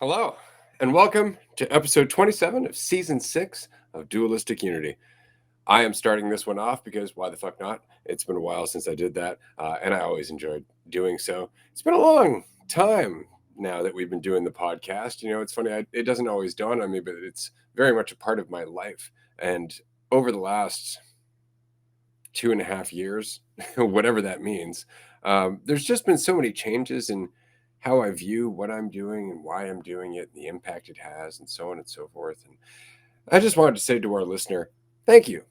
Hello, and welcome to episode 27 of season 6 of Dualistic Unity. I am starting this one off because why the fuck not? It's been a while since I did that, and I always enjoyed doing so. It's been a long time now that we've been doing the podcast. It's funny, it doesn't always dawn on me, but it's very much a part of my life. And over the last 2.5 years, whatever that means, there's just been so many changes in how I view what I'm doing and why I'm doing it, and the impact it has, and so on and so forth. And I just wanted to say to our listener, thank you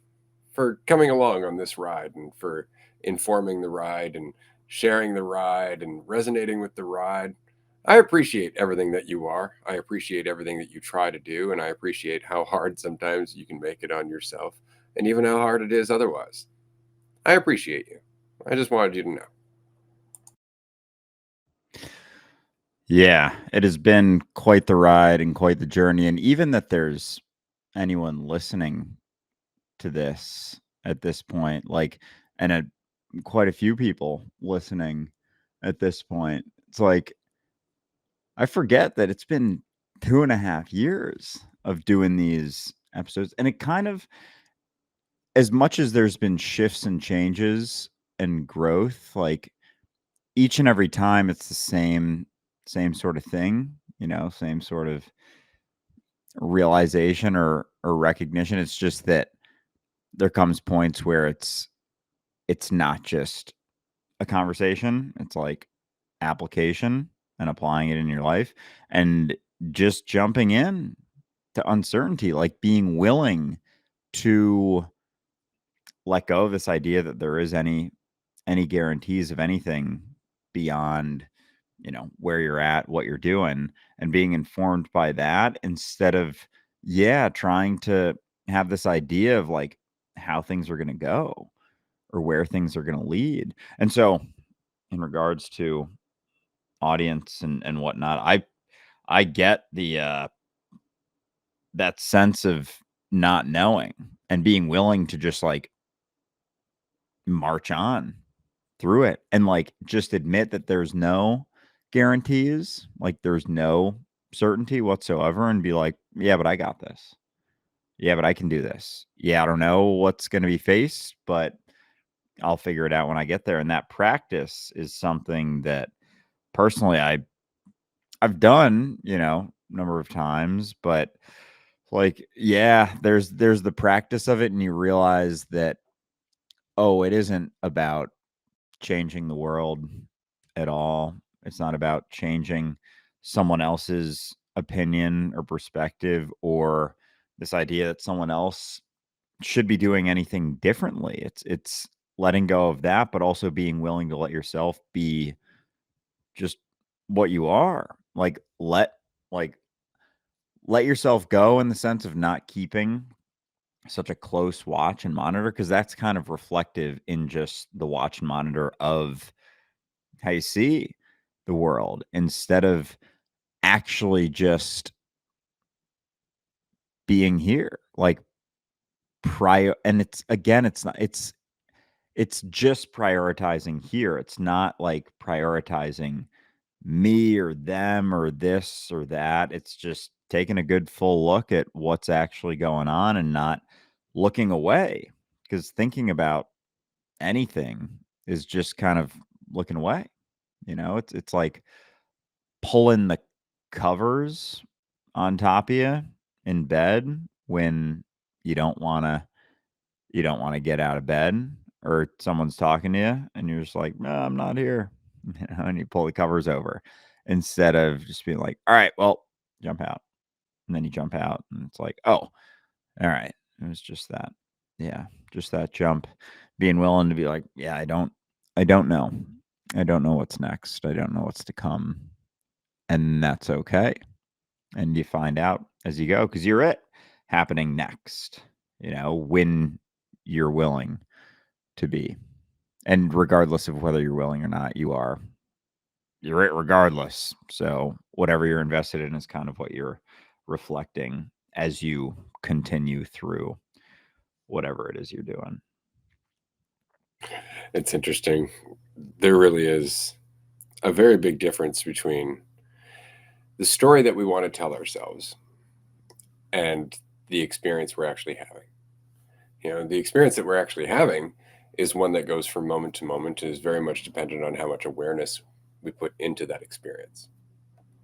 for coming along on this ride and for informing the ride and sharing the ride and resonating with the ride. I appreciate everything that you are. I appreciate everything that you try to do. And I appreciate how hard sometimes you can make it on yourself and even how hard it is otherwise. I appreciate you. I just wanted you to know. Yeah, it has been quite the ride and quite the journey. And even that there's anyone listening to this at this point, and quite a few people listening at this point, it's like, I forget that it's been 2.5 years of doing these episodes. And it kind of, as much as there's been shifts and changes and growth, like each and every time it's the same sort of thing, same sort of realization or recognition. It's just that there comes points where it's not just a conversation. It's like application and applying it in your life and just jumping in to uncertainty, like being willing to let go of this idea that there is any guarantees of anything beyond where you're at, what you're doing, and being informed by that instead of trying to have this idea of like how things are going to go or where things are going to lead. And so in regards to audience and whatnot, I get the that sense of not knowing and being willing to just like march on through it and like just admit that there's no guarantees, like there's no certainty whatsoever, and be like, yeah, but I got this. Yeah, but I can do this. Yeah, I don't know what's going to be faced, but I'll figure it out when I get there. And that practice is something that personally I've done, a number of times, but like, yeah, there's the practice of it, and you realize that, oh, it isn't about changing the world at all. It's not about changing someone else's opinion or perspective or this idea that someone else should be doing anything differently. It's letting go of that, but also being willing to let yourself be just what you are. Like let yourself go in the sense of not keeping such a close watch and monitor, because that's kind of reflective in just the watch and monitor of how you see the world instead of actually just being here like prior. And it's again, it's not it's just prioritizing here. It's not like prioritizing me or them or this or that. It's just taking a good full look at what's actually going on and not looking away, because thinking about anything is just kind of looking away. It's like pulling the covers on top of you in bed when you don't want to get out of bed, or someone's talking to you and you're just like, no, I'm not here. And you pull the covers over instead of just being like, all right, well, jump out. And then you jump out and it's like, oh, all right, it was just that. Yeah, just that jump. Being willing to be like, yeah, I don't know. I don't know what's next. I don't know what's to come. And that's okay. And you find out as you go, because you're it happening next, when you're willing to be. And regardless of whether you're willing or not, you're it regardless. So whatever you're invested in is kind of what you're reflecting as you continue through whatever it is you're doing. It's interesting. There really is a very big difference between the story that we want to tell ourselves and the experience we're actually having. The experience that we're actually having is one that goes from moment to moment and is very much dependent on how much awareness we put into that experience.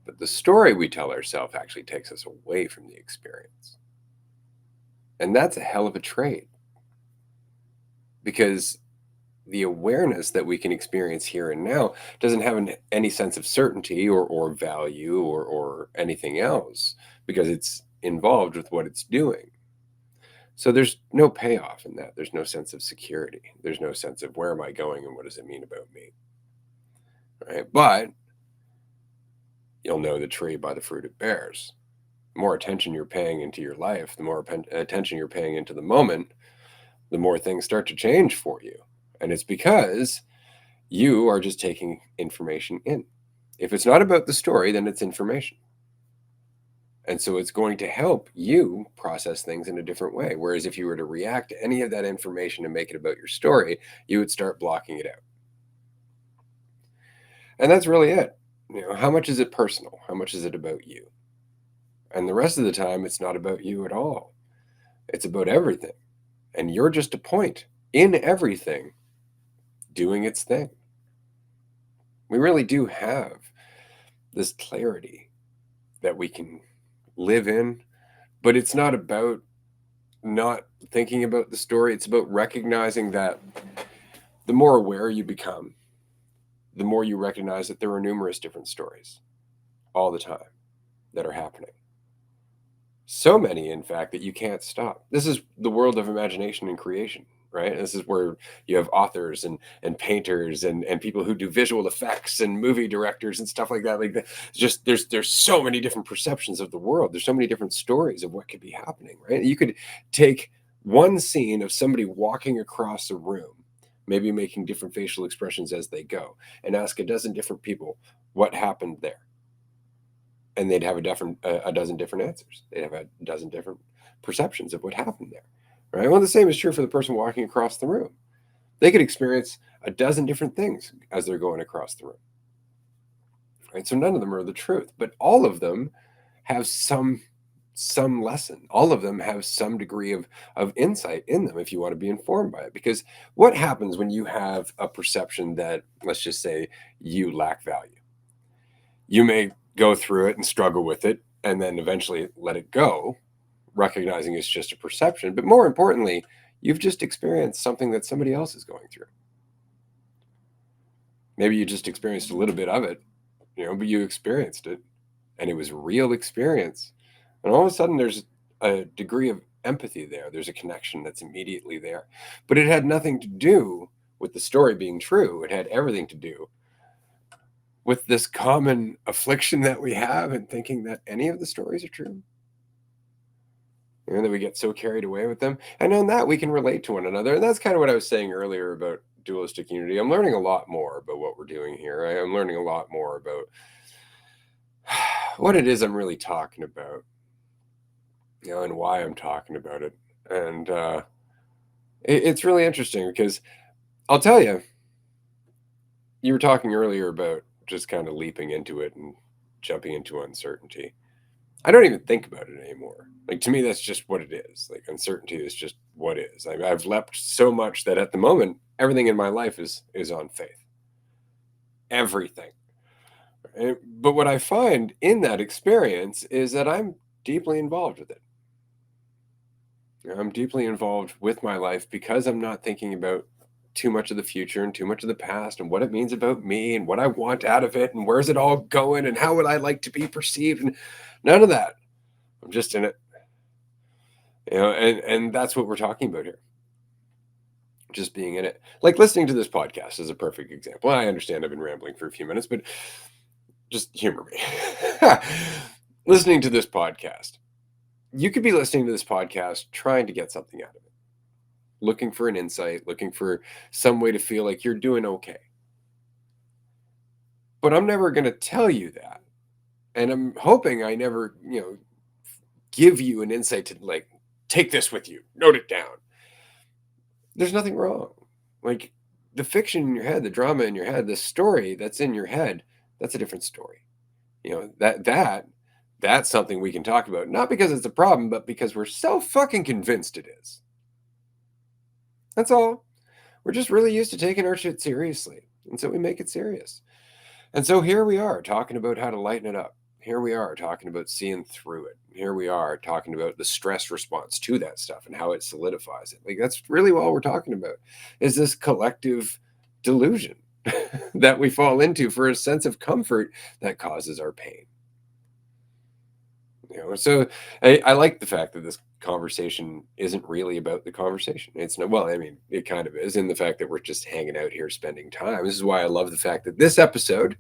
But the story we tell ourselves actually takes us away from the experience. And that's a hell of a trade, because the awareness that we can experience here and now doesn't have any sense of certainty or value or anything else, because it's involved with what it's doing. So there's no payoff in that. There's no sense of security. There's no sense of where am I going and what does it mean about me, right? But you'll know the tree by the fruit it bears. The more attention you're paying into your life, the more attention you're paying into the moment, the more things start to change for you. And it's because you are just taking information in. If it's not about the story, then it's information. And so it's going to help you process things in a different way. Whereas if you were to react to any of that information and make it about your story, you would start blocking it out. And that's really it. How much is it personal? How much is it about you? And the rest of the time, it's not about you at all. It's about everything. And you're just a point in everything doing its thing. We really do have this clarity that we can live in, but it's not about not thinking about the story. It's about recognizing that the more aware you become, the more you recognize that there are numerous different stories all the time that are happening. So many, in fact, that you can't stop. This is the world of imagination and creation, right? This is where you have authors and painters and people who do visual effects and movie directors and stuff like that. Like that. Just there's so many different perceptions of the world. There's so many different stories of what could be happening, right? You could take one scene of somebody walking across a room, maybe making different facial expressions as they go, and ask a dozen different people what happened there, and they'd have a dozen different answers. They'd have a dozen different perceptions of what happened there, right? Well, the same is true for the person walking across the room. They could experience a dozen different things as they're going across the room, right? So none of them are the truth, but all of them have some lesson. All of them have some degree of insight in them if you want to be informed by it. Because what happens when you have a perception that, let's just say, you lack value? You may go through it and struggle with it and then eventually let it go, recognizing it's just a perception. But more importantly, you've just experienced something that somebody else is going through. Maybe you just experienced a little bit of it, but you experienced it and it was real experience. And all of a sudden there's a degree of empathy there. There's a connection that's immediately there. But it had nothing to do with the story being true. It had everything to do with this common affliction that we have and thinking that any of the stories are true. That we get so carried away with them. And on that, we can relate to one another. And that's kind of what I was saying earlier about dualistic unity. I'm learning a lot more about what we're doing here. I'm learning a lot more about what it is I'm really talking about, and why I'm talking about it. And it's really interesting because I'll tell you, you were talking earlier about just kind of leaping into it and jumping into uncertainty. I don't even think about it anymore. Like, to me, that's just what it is. Like, uncertainty is just what is. I've leapt so much that at the moment, everything in my life is on faith. Everything. But what I find in that experience is that I'm deeply involved with it. I'm deeply involved with my life because I'm not thinking about too much of the future and too much of the past and what it means about me and what I want out of it and where's it all going and how would I like to be perceived, and none of that. I'm just in it. And that's what we're talking about here. Just being in it. Like listening to this podcast is a perfect example. I understand I've been rambling for a few minutes, but just humor me. Listening to this podcast. You could be listening to this podcast trying to get something out of it, looking for an insight, looking for some way to feel like you're doing okay. But I'm never going to tell you that. And I'm hoping I never, give you an insight to like take this with you, note it down. There's nothing wrong. Like the fiction in your head, the drama in your head, the story that's in your head, that's a different story. That's something we can talk about, not because it's a problem, but because we're so fucking convinced it is. That's all. We're just really used to taking our shit seriously, and so we make it serious. And so here we are talking about how to lighten it up. Here we are talking about seeing through it. Here we are talking about the stress response to that stuff and how it solidifies it. Like, that's really all we're talking about, is this collective delusion that we fall into for a sense of comfort that causes our pain. So I like the fact that this conversation isn't really about the conversation. It's no, well, I mean, it kind of is, in the fact that we're just hanging out here spending time. This is why I love the fact that this episode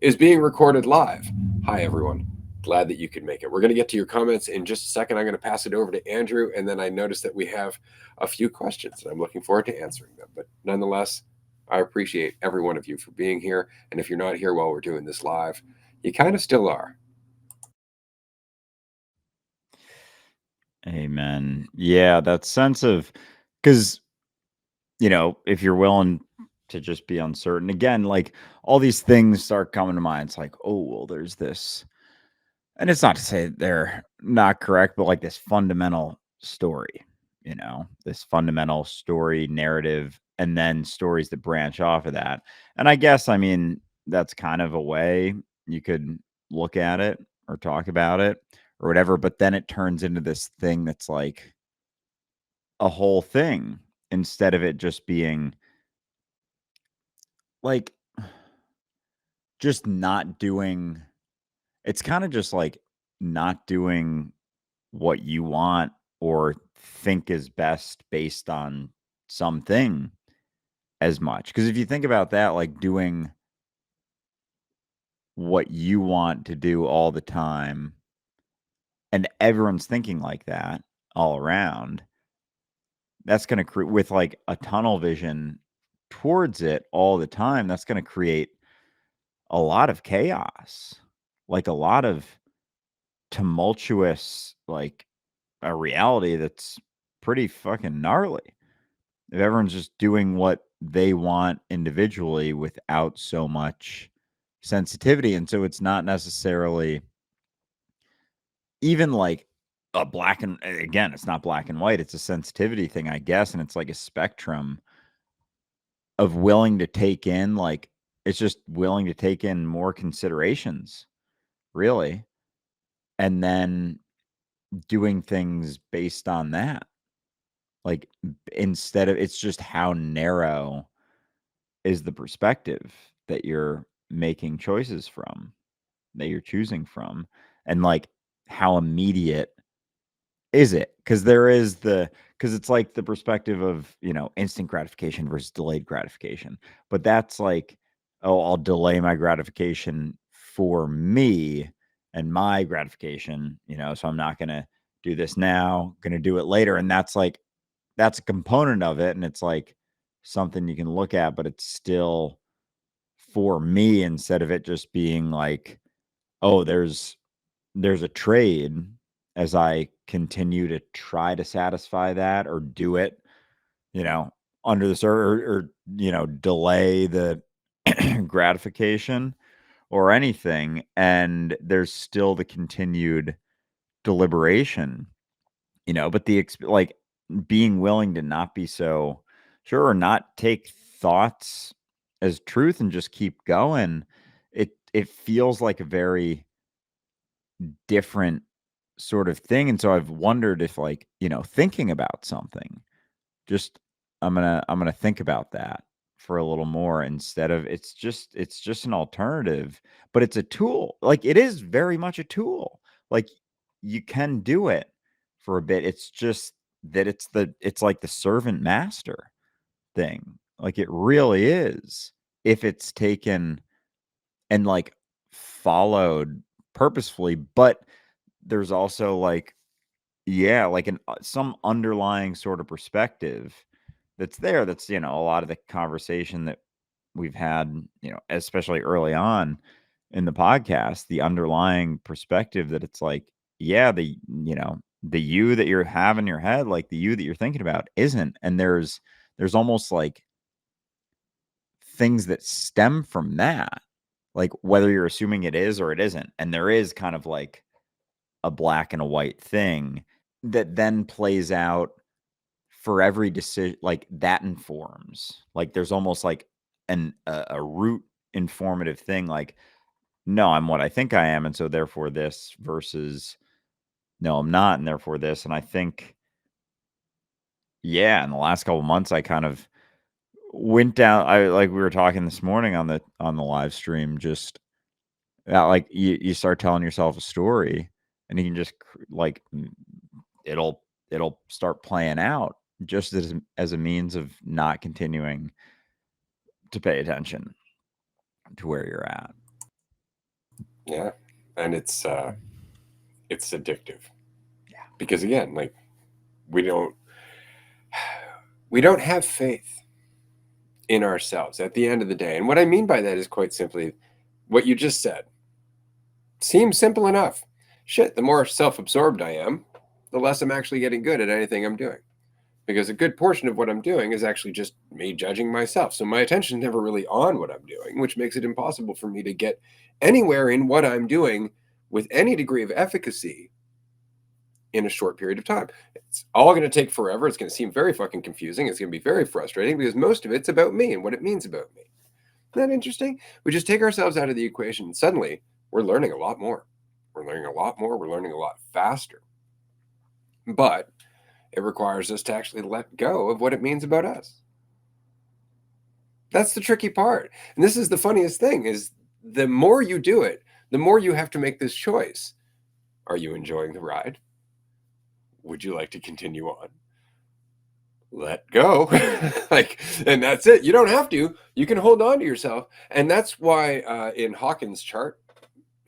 is being recorded live. Hi, everyone. Glad that you could make it. We're going to get to your comments in just a second. I'm going to pass it over to Andrew, and then I noticed that we have a few questions, and I'm looking forward to answering them. But nonetheless, I appreciate every one of you for being here. And if you're not here while we're doing this live, you kind of still are. Amen. Yeah, that sense of, because, if you're willing to just be uncertain, again, like all these things start coming to mind. It's like, oh, well, there's this. And it's not to say they're not correct, but like this fundamental story, this fundamental story narrative, and then stories that branch off of that. And I guess, I mean, that's kind of a way you could look at it or talk about it or whatever. But then it turns into this thing that's like a whole thing instead of it just being like just not doing. It's kind of just like not doing what you want or think is best based on something as much. Because if you think about that, like doing what you want to do all the time, and everyone's thinking like that all around, that's going to create, with like a tunnel vision towards it all the time, that's going to create a lot of chaos, like a lot of tumultuous, like a reality that's pretty fucking gnarly. If everyone's just doing what they want individually without so much sensitivity. And so it's not necessarily even like a black and, again, it's not black and white. It's a sensitivity thing, I guess. And it's like a spectrum of willing to take in, like, it's just willing to take in more considerations, really. And then doing things based on that. Like, instead of, it's just how narrow is the perspective that you're making choices from, that you're choosing from, and like how immediate is it? Because it's like the perspective of, instant gratification versus delayed gratification. But that's like, oh, I'll delay my gratification for me and my gratification, so I'm not gonna do this now, gonna do it later. And that's a component of it. And it's like something you can look at, but it's still for me, instead of it just being like, oh, there's a trade as I continue to try to satisfy that or do it, you know, under the server, or delay the gratification or anything. And there's still the continued deliberation, but like being willing to not be so sure or not take thoughts as truth and just keep going. It feels like a very different sort of thing. And so I've wondered if, like, thinking about something, just I'm gonna think about that for a little more, instead of it's just an alternative, but it's a tool. Like, it is very much a tool. Like, you can do it for a bit. It's just that it's like the servant master thing. Like, it really is, if it's taken and like followed purposefully. But there's also like, yeah, like some underlying sort of perspective that's there. That's, a lot of the conversation that we've had, especially early on in the podcast, the underlying perspective that it's like, yeah, the you that you're having in your head, like the you that you're thinking about isn't. And there's almost like things that stem from that. like, whether you're assuming it is or it isn't, and there is kind of like a black and a white thing that then plays out for every decision, like, that informs. Like, there's almost like a root informative thing, like, "No, I'm what I think I am, and so therefore this," versus, "No, I'm not, and therefore this." And I think, yeah, in the last couple months, I kind of went down, I like, we were talking this morning on the live stream, just, like, you start telling yourself a story, and you can just like, it'll start playing out just as a means of not continuing to pay attention to where you're at. Yeah. And it's addictive. Yeah. Because again, like we don't we don't have faith in ourselves at the end of the day. And what I mean by that is quite simply what you just said. Seems simple enough. Shit, the more self-absorbed I am, the less I'm actually getting good at anything I'm doing. Because a good portion of what I'm doing is actually just me judging myself. So my attention's never really on what I'm doing, which makes it impossible for me to get anywhere in what I'm doing with any degree of efficacy in a short period of time. It's all going to take forever. It's going to seem very fucking confusing. It's going to be very frustrating because most of it's about me and what it means about me. Isn't that interesting? We just take ourselves out of the equation. And suddenly, we're learning a lot more. We're learning a lot more. We're learning a lot faster. But it requires us to actually let go of what it means about us. That's the tricky part. And this is the funniest thing is the more you do it, the more you have to make this choice. Are you enjoying the ride? Would you like to continue on? Let go. Like, and that's it. You don't have to. You can hold on to yourself. And that's why in Hawkins' chart,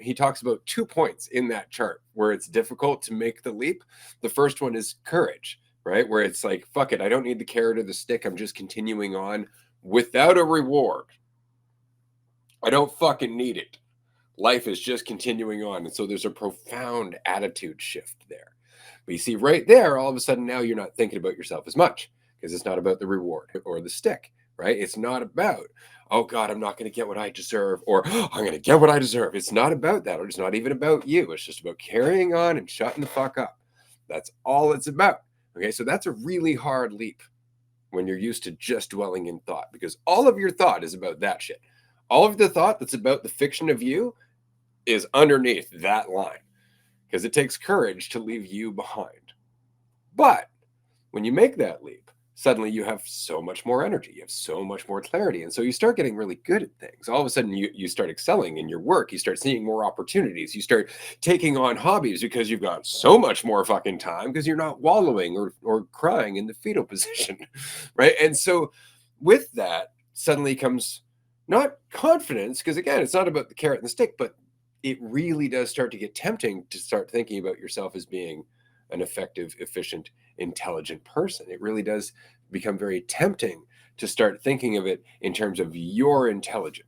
he talks about 2 points in that chart where it's difficult to make the leap. The first one is courage, right? Where it's like, fuck it, I don't need the carrot or the stick. I'm just continuing on without a reward. I don't fucking need it. Life is just continuing on. And so there's a profound attitude shift there. But you see, right there, all of a sudden now you're not thinking about yourself as much because it's not about the reward or the stick, right? It's not about, oh God, I'm not going to get what I deserve or oh, I'm going to get what I deserve. It's not about that. Or it's not even about you. It's just about carrying on and shutting the fuck up. That's all it's about. Okay. So that's a really hard leap when you're used to just dwelling in thought because all of your thought is about that shit. All of the thought that's about the fiction of you is underneath that line because it takes courage to leave you behind. But when you make that leap, suddenly you have so much more energy, you have so much more clarity. And so you start getting really good at things. All of a sudden, you start excelling in your work. You start seeing more opportunities. You start taking on hobbies because you've got so much more fucking time because you're not wallowing or crying in the fetal position. Right. And so with that, suddenly comes not confidence, because again, it's not about the carrot and the stick, but it really does start to get tempting to start thinking about yourself as being an effective, efficient, intelligent person. It really does become very tempting to start thinking of it in terms of you're intelligent.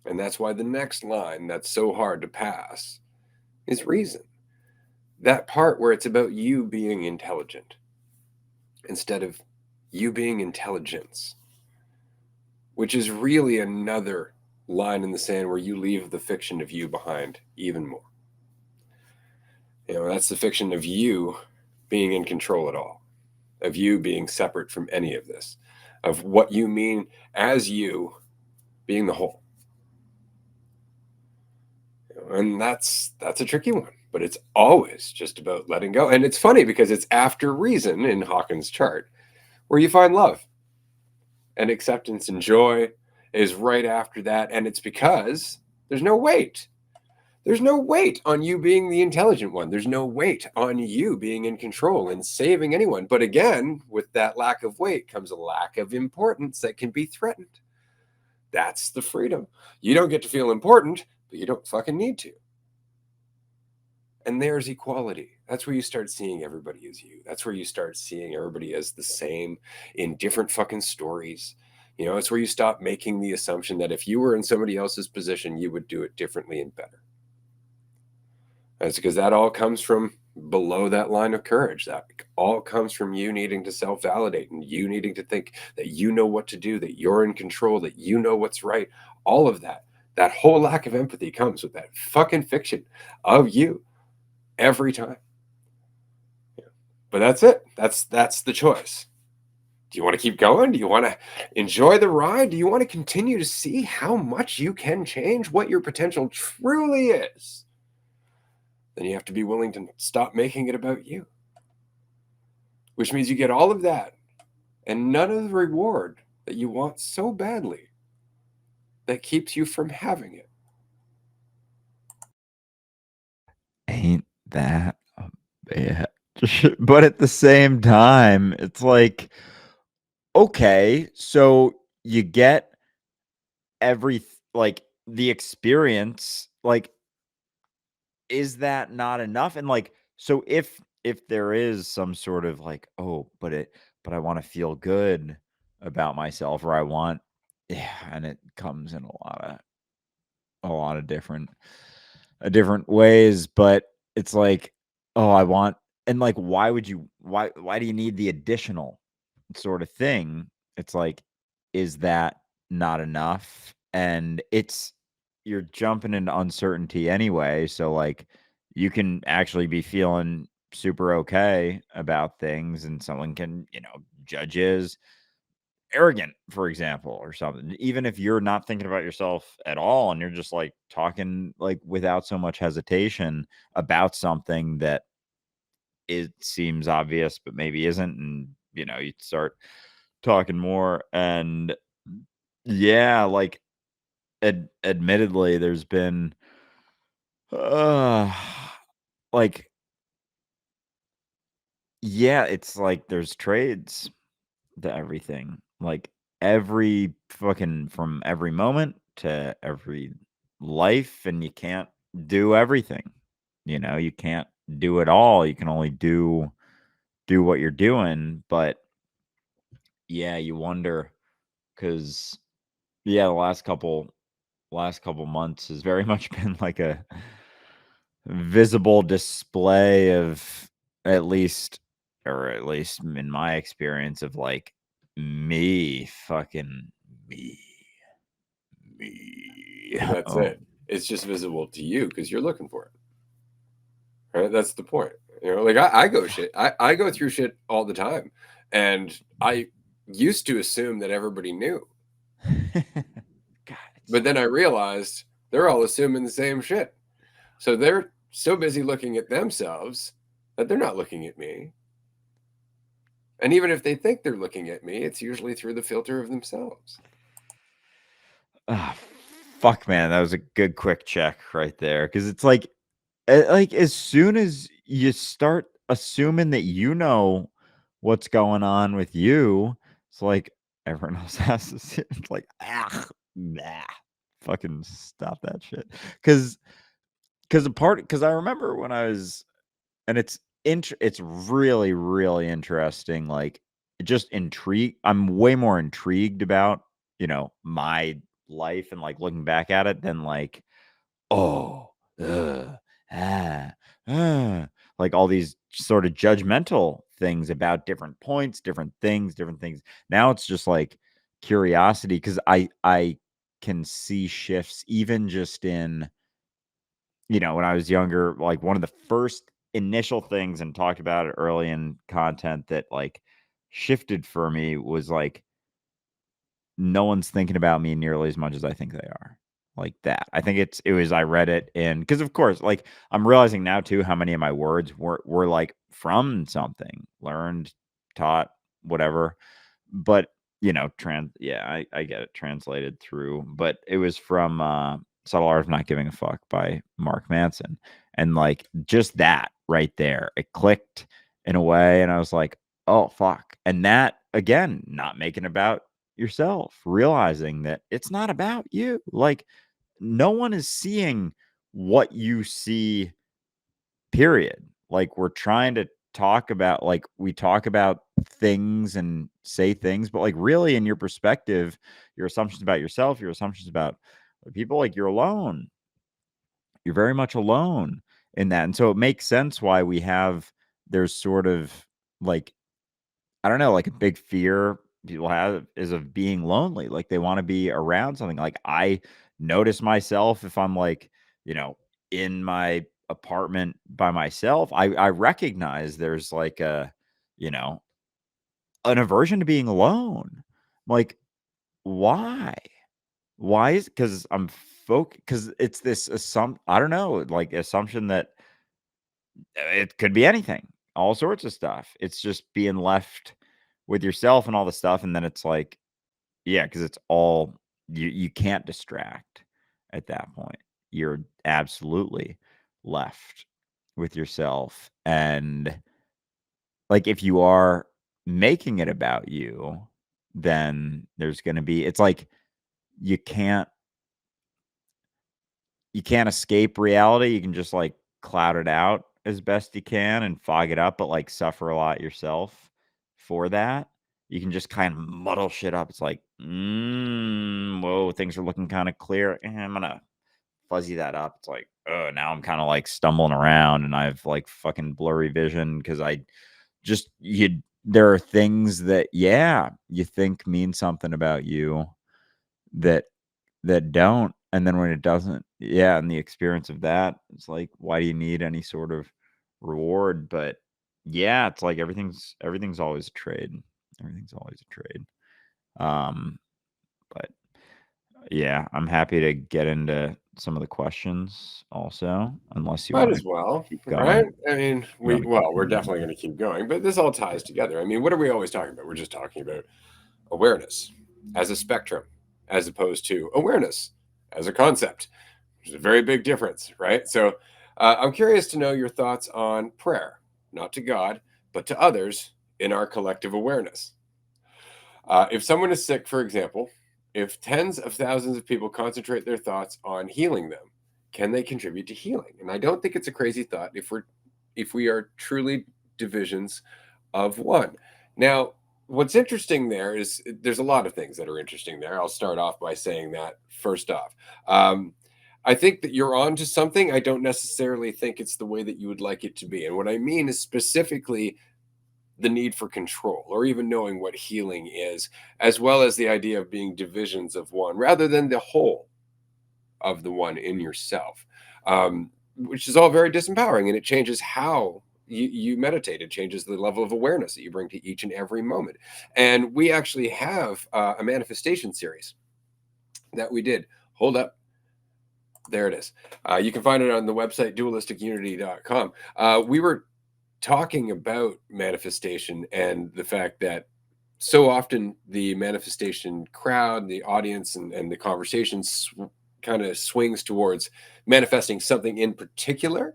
And that's why the next line that's so hard to pass is reason. That part where it's about you being intelligent instead of you being intelligence, which is really another line in the sand where you leave the fiction of you behind even more. You know, that's the fiction of you being in control at all, of you being separate from any of this, of what you mean as you being the whole. You know, and that's a tricky one, but it's always just about letting go. And it's funny because it's after reason in Hawkins' chart where you find love and acceptance and joy is right after that. And it's because there's no weight. There's no weight on you being the intelligent one. There's no weight on you being in control and saving anyone. But again, with that lack of weight comes a lack of importance that can be threatened. That's the freedom. You don't get to feel important, but you don't fucking need to. And there's equality. That's where you start seeing everybody as you. That's where you start seeing everybody as the same in different fucking stories. You know, it's where you stop making the assumption that if you were in somebody else's position, you would do it differently and better. That's because that all comes from below that line of courage. That all comes from you needing to self-validate and you needing to think that you know what to do, that you're in control, that you know what's right. All of that That whole lack of empathy comes with that fucking fiction of you every time. Yeah. But that's it. That's the choice. Do you want to keep going? Do you want to enjoy the ride? Do you want to continue to see how much you can change, what your potential truly is? Then you have to be willing to stop making it about you, which means you get all of that and none of the reward that you want so badly that keeps you from having it. Ain't that a bitch? But at the same time, it's like, okay, so you get like the experience, like, is that not enough? And like, so if there is some sort of like, oh, but I want to feel good about myself, or I want, yeah, and it comes in a lot of different ways, but it's like, oh, I want, and like, why do you need the additional sort of thing? It's like, is that not enough? And you're jumping into uncertainty anyway, so like, you can actually be feeling super okay about things, and someone can, judge as arrogant, for example, or something. Even if you're not thinking about yourself at all and you're just like talking like without so much hesitation about something that it seems obvious but maybe isn't, and you start talking more, and yeah, like admittedly there's been uh like, yeah, it's like there's trades to everything. Like, every fucking from every moment to every life, and you can't do everything. You can't do it all. You can only do what you're doing, but yeah, you wonder, cuz yeah, the last couple months has very much been like a visible display of, at least in my experience, of like me fucking me me. And that's Oh. it. It's just visible to you because you're looking for it. Right? That's the point. Like I go shit. I go through shit all the time. And I used to assume that everybody knew. God, it's But then I realized they're all assuming the same shit. So they're so busy looking at themselves that they're not looking at me. And even if they think they're looking at me, it's usually through the filter of themselves. ah, fuck, man, that was a good quick check right there, because it's like, as soon as you start assuming that you know what's going on with you, it's like everyone else has to sit. It's like, nah, fucking stop that shit. Because because I remember when I was, and it's really, really interesting. Like, just intrigue. I'm way more intrigued about, my life and like looking back at it than like, oh, ah, ah, like all these sort of judgmental things about different points, different things, different things. Now it's just like curiosity, because I can see shifts even just in, when I was younger. Like, one of the first initial things, and talked about it early in content, that like shifted for me was like, no one's thinking about me nearly as much as I think they are. Like that. I think I read it in, because of course, like, I'm realizing now too how many of my words were like from something learned, taught, whatever. But, yeah, I get it translated through, but it was from Subtle Art of Not Giving a Fuck by Mark Manson. And like, just that right there, it clicked in a way, and I was like, oh fuck. And that, again, not making about yourself, realizing that it's not about you. Like, no one is seeing what you see, period. Like, we're trying to talk about, like, we talk about things and say things, but like, really, in your perspective, your assumptions about yourself, your assumptions about people, like, you're alone. You're very much alone in that. And so it makes sense why there's sort of like, I don't know, like, a big fear people have is of being lonely. Like, they want to be around something. Like, I notice myself if I'm like, you know, in my apartment by myself. I recognize there's like a, you know, an aversion to being alone. Like, why? Why is because I'm because it's this I don't know, like assumption that it could be anything, all sorts of stuff. It's just being left with yourself and all the stuff, and then it's like, yeah, because it's all you can't distract at that point. You're absolutely left with yourself, and, like, if you are making it about you, then there's gonna be it's like you can't you can't escape reality. You can just, like, cloud it out as best you can and fog it up, but, like, suffer a lot yourself for that. You can just kind of muddle shit up. It's like, whoa, things are looking kinda clear. I'm gonna fuzzy that up. It's like, oh, now I'm kinda, like, stumbling around and I have, like, fucking blurry vision because I just you there are things that, yeah, you think mean something about you that don't, and then when it doesn't, yeah, and the experience of that, it's like, why do you need any sort of reward? But yeah, it's like everything's always a trade. Everything's always a trade. Um, but yeah, I'm happy to get into some of the questions also, unless you Might want to as well, keep right? going. I mean, You want to keep we're going? definitely going to keep going, but this all ties together. I mean, what are we always talking about? We're just talking about awareness as a spectrum, as opposed to awareness as a concept. There's a very big difference, right? So, I'm curious to know your thoughts on prayer, not to God, but to others in our collective awareness. If someone is sick, for example, if tens of thousands of people concentrate their thoughts on healing them, can they contribute to healing? And I don't think it's a crazy thought if we are truly divisions of one. Now, what's interesting there is there's a lot of things that are interesting there. I'll start off by saying that first off. Um, I think that you're on to something. I don't necessarily think it's the way that you would like it to be. And what I mean is specifically the need for control or even knowing what healing is, as well as the idea of being divisions of one rather than the whole of the one in yourself, which is all very disempowering. And it changes how you meditate. It changes the level of awareness that you bring to each and every moment. And we actually have a manifestation series that we did. Hold up. There it is. You can find it on the website dualisticunity.com. We were talking about manifestation and the fact that so often the manifestation crowd, the audience, and the conversation kind of swings towards manifesting something in particular,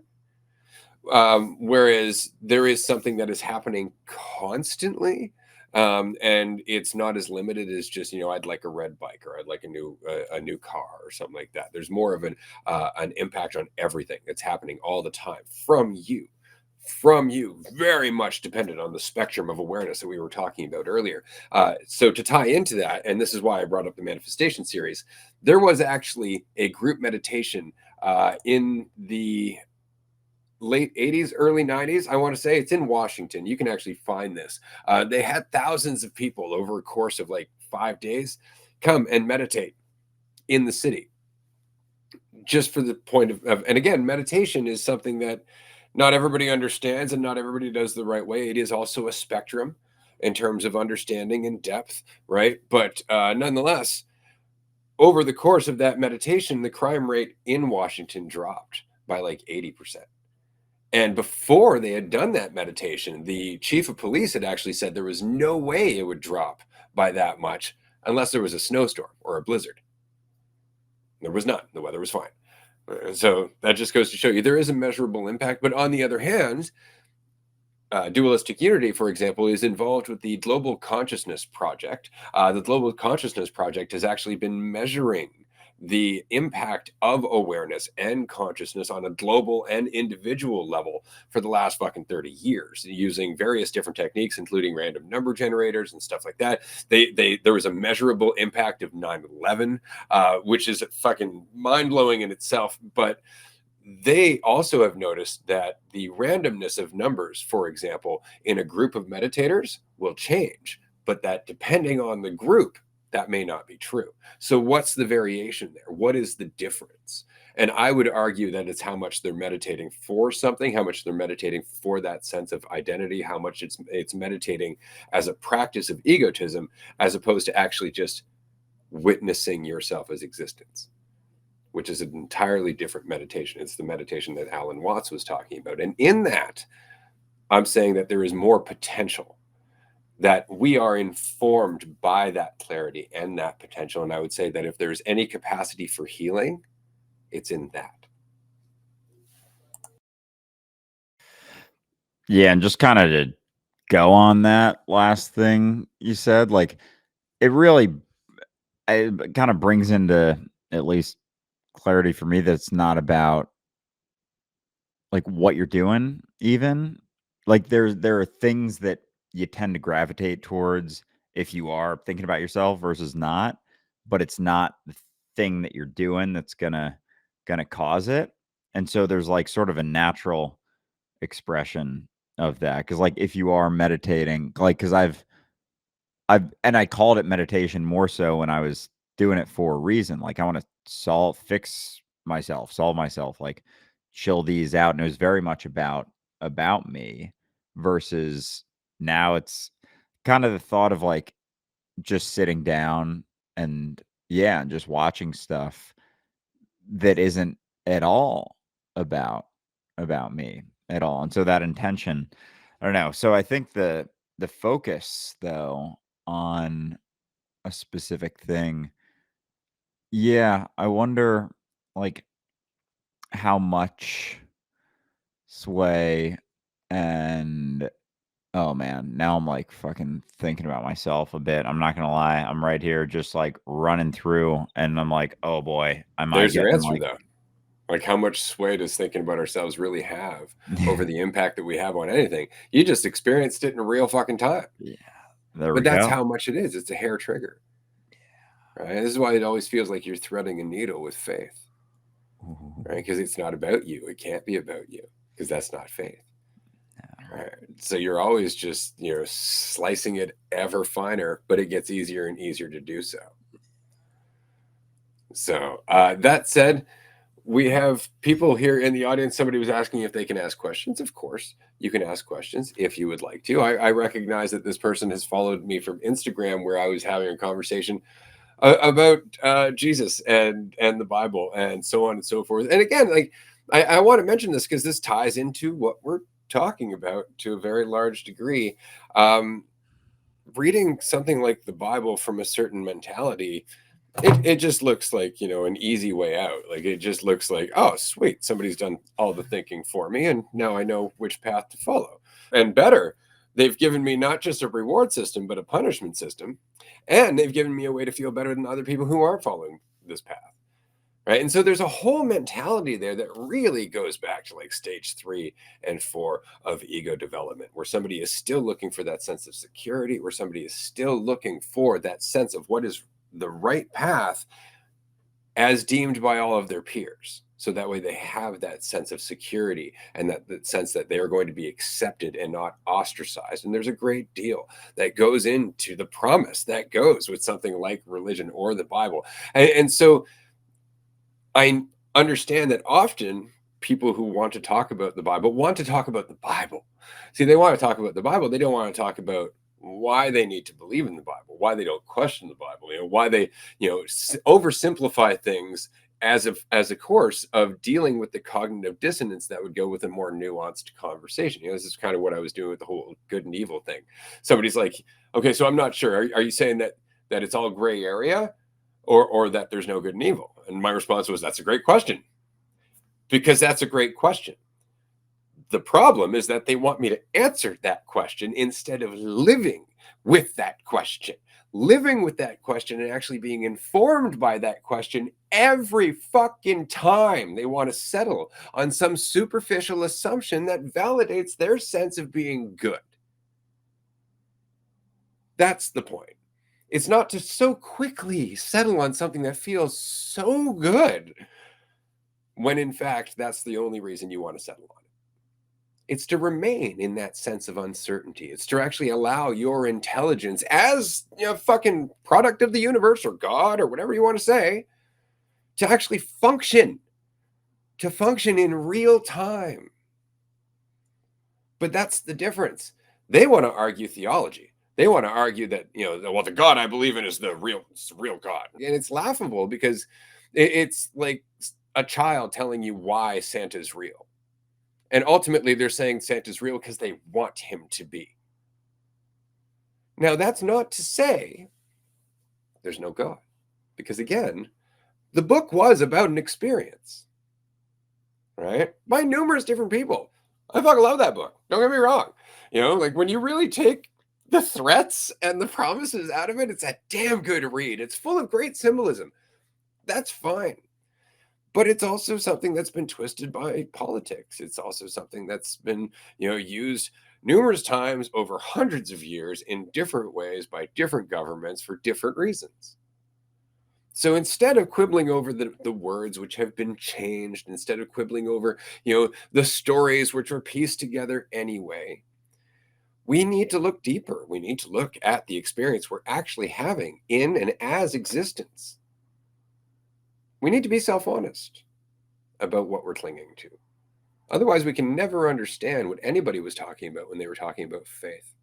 whereas there is something that is happening constantly. And it's not as limited as just, I'd like a red bike or I'd like a new car or something like that. There's more of an impact on everything that's happening all the time from you, very much dependent on the spectrum of awareness that we were talking about earlier. So to tie into that, and this is why I brought up the manifestation series, there was actually a group meditation in the late 80s, early 90s. I want to say it's in Washington. You can actually find this. They had thousands of people over a course of like 5 days come and meditate in the city just for the point of and again, meditation is something that not everybody understands and not everybody does the right way. It is also a spectrum in terms of understanding and depth, right? But nonetheless, over the course of that meditation, the crime rate in Washington dropped by like 80%. And before they had done that meditation, the chief of police had actually said there was no way it would drop by that much unless there was a snowstorm or a blizzard. There was none. The weather was fine. So that just goes to show you there is a measurable impact. But on the other hand, Dualistic Unity, for example, is involved with the Global Consciousness Project. The Global Consciousness Project has actually been measuring the impact of awareness and consciousness on a global and individual level for the last fucking 30 years using various different techniques, including random number generators and stuff like that. There was a measurable impact of 9/11, which is fucking mind blowing in itself. But they also have noticed that the randomness of numbers, for example, in a group of meditators will change, but that depending on the group, that may not be true. So, what's the variation there? What is the difference? And I would argue that it's how much they're meditating for something, how much they're meditating for that sense of identity, how much it's meditating as a practice of egotism, as opposed to actually just witnessing yourself as existence, which is an entirely different meditation. It's the meditation that Alan Watts was talking about. And in that, I'm saying that there is more potential, that we are informed by that clarity and that potential. And I would say that if there's any capacity for healing, it's in that. Yeah, and just kind of to go on that last thing you said, like it really it kind of brings into at least clarity for me that it's not about like what you're doing even. Like there are things that you tend to gravitate towards if you are thinking about yourself versus not, but it's not the thing that you're doing that's gonna cause it. And so there's like sort of a natural expression of that because like if you are meditating like because I've and I called it meditation more so when I was doing it for a reason. Like I want to solve myself, like chill these out. And it was very much about me versus now it's kind of the thought of like just sitting down and yeah, and just watching stuff that isn't at all about me at all. And so that intention, I don't know. So I think the focus though on a specific thing. Yeah, I wonder like how much sway and oh man, now I'm like fucking thinking about myself a bit. I'm not gonna lie. I'm right here just like running through and I'm like, oh boy, am I There's your getting answer, like though. Like, how much sway does thinking about ourselves really have over the impact that we have on anything? You just experienced it in real fucking time. yeah, there But we that's go. how much it is. It's a hair trigger, right? This is why it always feels like you're threading a needle with faith, Ooh, right? Because it's not about you. It can't be about you because that's not faith. Right. So you're always just, slicing it ever finer, but it gets easier and easier to do so. So that said, we have people here in the audience. Somebody was asking if they can ask questions. Of course, you can ask questions if you would like to. I recognize that this person has followed me from Instagram, where I was having a conversation about Jesus and the Bible and so on and so forth. And again, like I want to mention this because this ties into what we're talking about to a very large degree. Um, Reading something like the Bible from a certain mentality, it just looks like, an easy way out. Like it just looks like, oh sweet, somebody's done all the thinking for me and now I know which path to follow. And better, they've given me not just a reward system but a punishment system, and they've given me a way to feel better than other people who aren't following this path, right? And so there's a whole mentality there that really goes back to like stage 3 and 4 of ego development, where somebody is still looking for that sense of security, where somebody is still looking for that sense of what is the right path as deemed by all of their peers. So that way they have that sense of security and that sense that they are going to be accepted and not ostracized. And there's a great deal that goes into the promise that goes with something like religion or the Bible. And so I understand that often people who want to talk about the Bible want to talk about the Bible. See, they want to talk about the Bible. They don't want to talk about why they need to believe in the Bible, why they don't question the Bible, why they, oversimplify things as a course of dealing with the cognitive dissonance that would go with a more nuanced conversation. This is kind of what I was doing with the whole good and evil thing. Somebody's like, okay, so I'm not sure. Are you saying that it's all gray area? Or that there's no good and evil? And my response was, that's a great question, because that's a great question. The problem is that they want me to answer that question instead of living with that question, and actually being informed by that question every fucking time they want to settle on some superficial assumption that validates their sense of being good. That's the point. It's not to so quickly settle on something that feels so good when in fact that's the only reason you want to settle on it. It's to remain in that sense of uncertainty. It's to actually allow your intelligence as, fucking product of the universe or God or whatever you want to say, to actually function, to function in real time. But that's the difference. They want to argue theology. They want to argue that, well, the God I believe in is the real God. And it's laughable because it's like a child telling you why Santa's real. And ultimately, they're saying Santa's real because they want him to be. Now, that's not to say there's no God. Because again, the book was about an experience, right? By numerous different people. I fucking love that book. Don't get me wrong. Like when you really take the threats and the promises out of it, it's a damn good read. It's full of great symbolism. That's fine. But it's also something that's been twisted by politics. It's also something that's been, used numerous times over hundreds of years in different ways by different governments for different reasons. So instead of quibbling over the words which have been changed, instead of quibbling over, the stories which were pieced together anyway, we need to look deeper. We need to look at the experience we're actually having in and as existence. We need to be self-honest about what we're clinging to. Otherwise, we can never understand what anybody was talking about when they were talking about faith.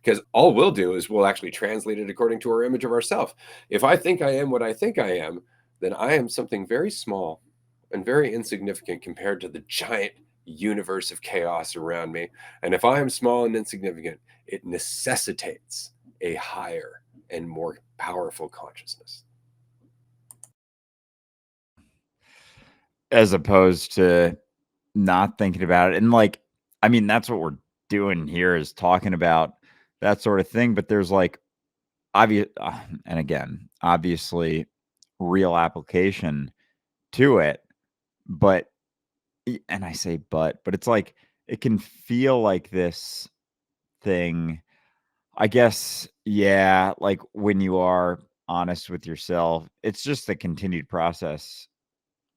Because all we'll do is we'll actually translate it according to our image of ourselves. If I think I am what I think I am, then I am something very small and very insignificant compared to the giant universe of chaos around me. And if I am small and insignificant, it necessitates a higher and more powerful consciousness. As opposed to not thinking about it. And like, I mean, that's what we're doing here is talking about that sort of thing. But there's like obvious, and again, obviously real application to it. But, and I say, but it's like, it can feel like this thing, I guess, yeah, like when you are honest with yourself, it's just a continued process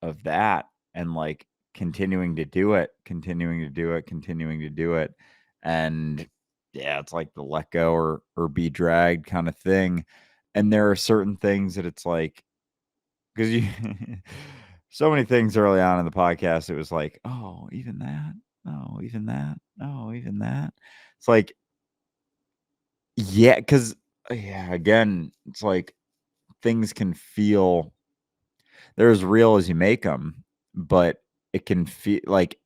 of that and like continuing to do it, continuing to do it, continuing to do it. And yeah, it's like the let go or be dragged kind of thing. And there are certain things that it's like, because you, so many things early on in the podcast, it was like, oh, even that. Oh, even that. Oh, even that. It's like, yeah, because, yeah, again, it's like things can feel they're as real as you make them, but it can feel like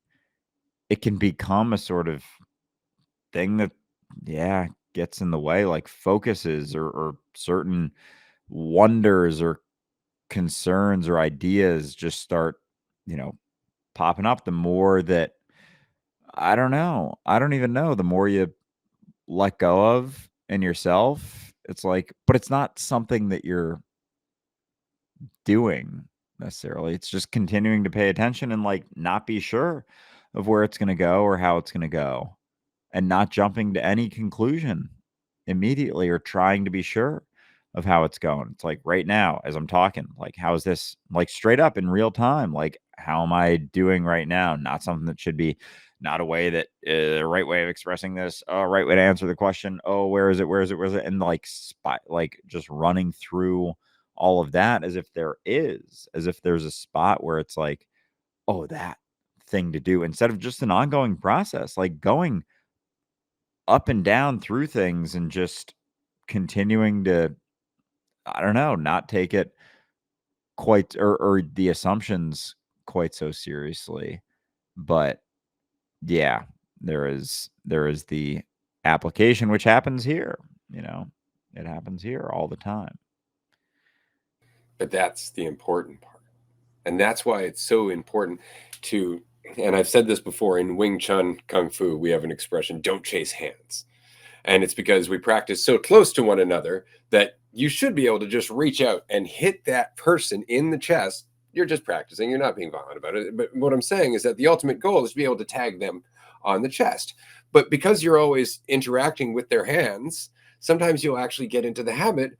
it can become a sort of thing that, yeah, gets in the way, like focuses or certain wonders or concerns or ideas just start, you know, popping up the more that I don't know. I don't even know. The more you let go of in yourself, it's like, but it's not something that you're doing necessarily. It's just continuing to pay attention and like not be sure of where it's going to go or how it's going to go and not jumping to any conclusion immediately or trying to be sure of how it's going. It's like right now as I'm talking, like how is this like straight up in real time? Like how am I doing right now? Not something that should be not a way that right way of expressing this, right way to answer the question. Oh, where is it? Where is it? Where is it? And like like just running through all of that as if as if there's a spot where it's like, oh, that thing to do instead of just an ongoing process, like going up and down through things and just continuing to, I don't know, not take it quite or the assumptions quite so seriously. But yeah, there is the application which happens here, you know. It happens here all the time. But that's the important part. And that's why it's so important to, and I've said this before in Wing Chun Kung Fu, we have an expression, don't chase hands. And it's because we practice so close to one another that you should be able to just reach out and hit that person in the chest. You're just practicing, you're not being violent about it. But what I'm saying is that the ultimate goal is to be able to tag them on the chest. But because you're always interacting with their hands, sometimes you'll actually get into the habit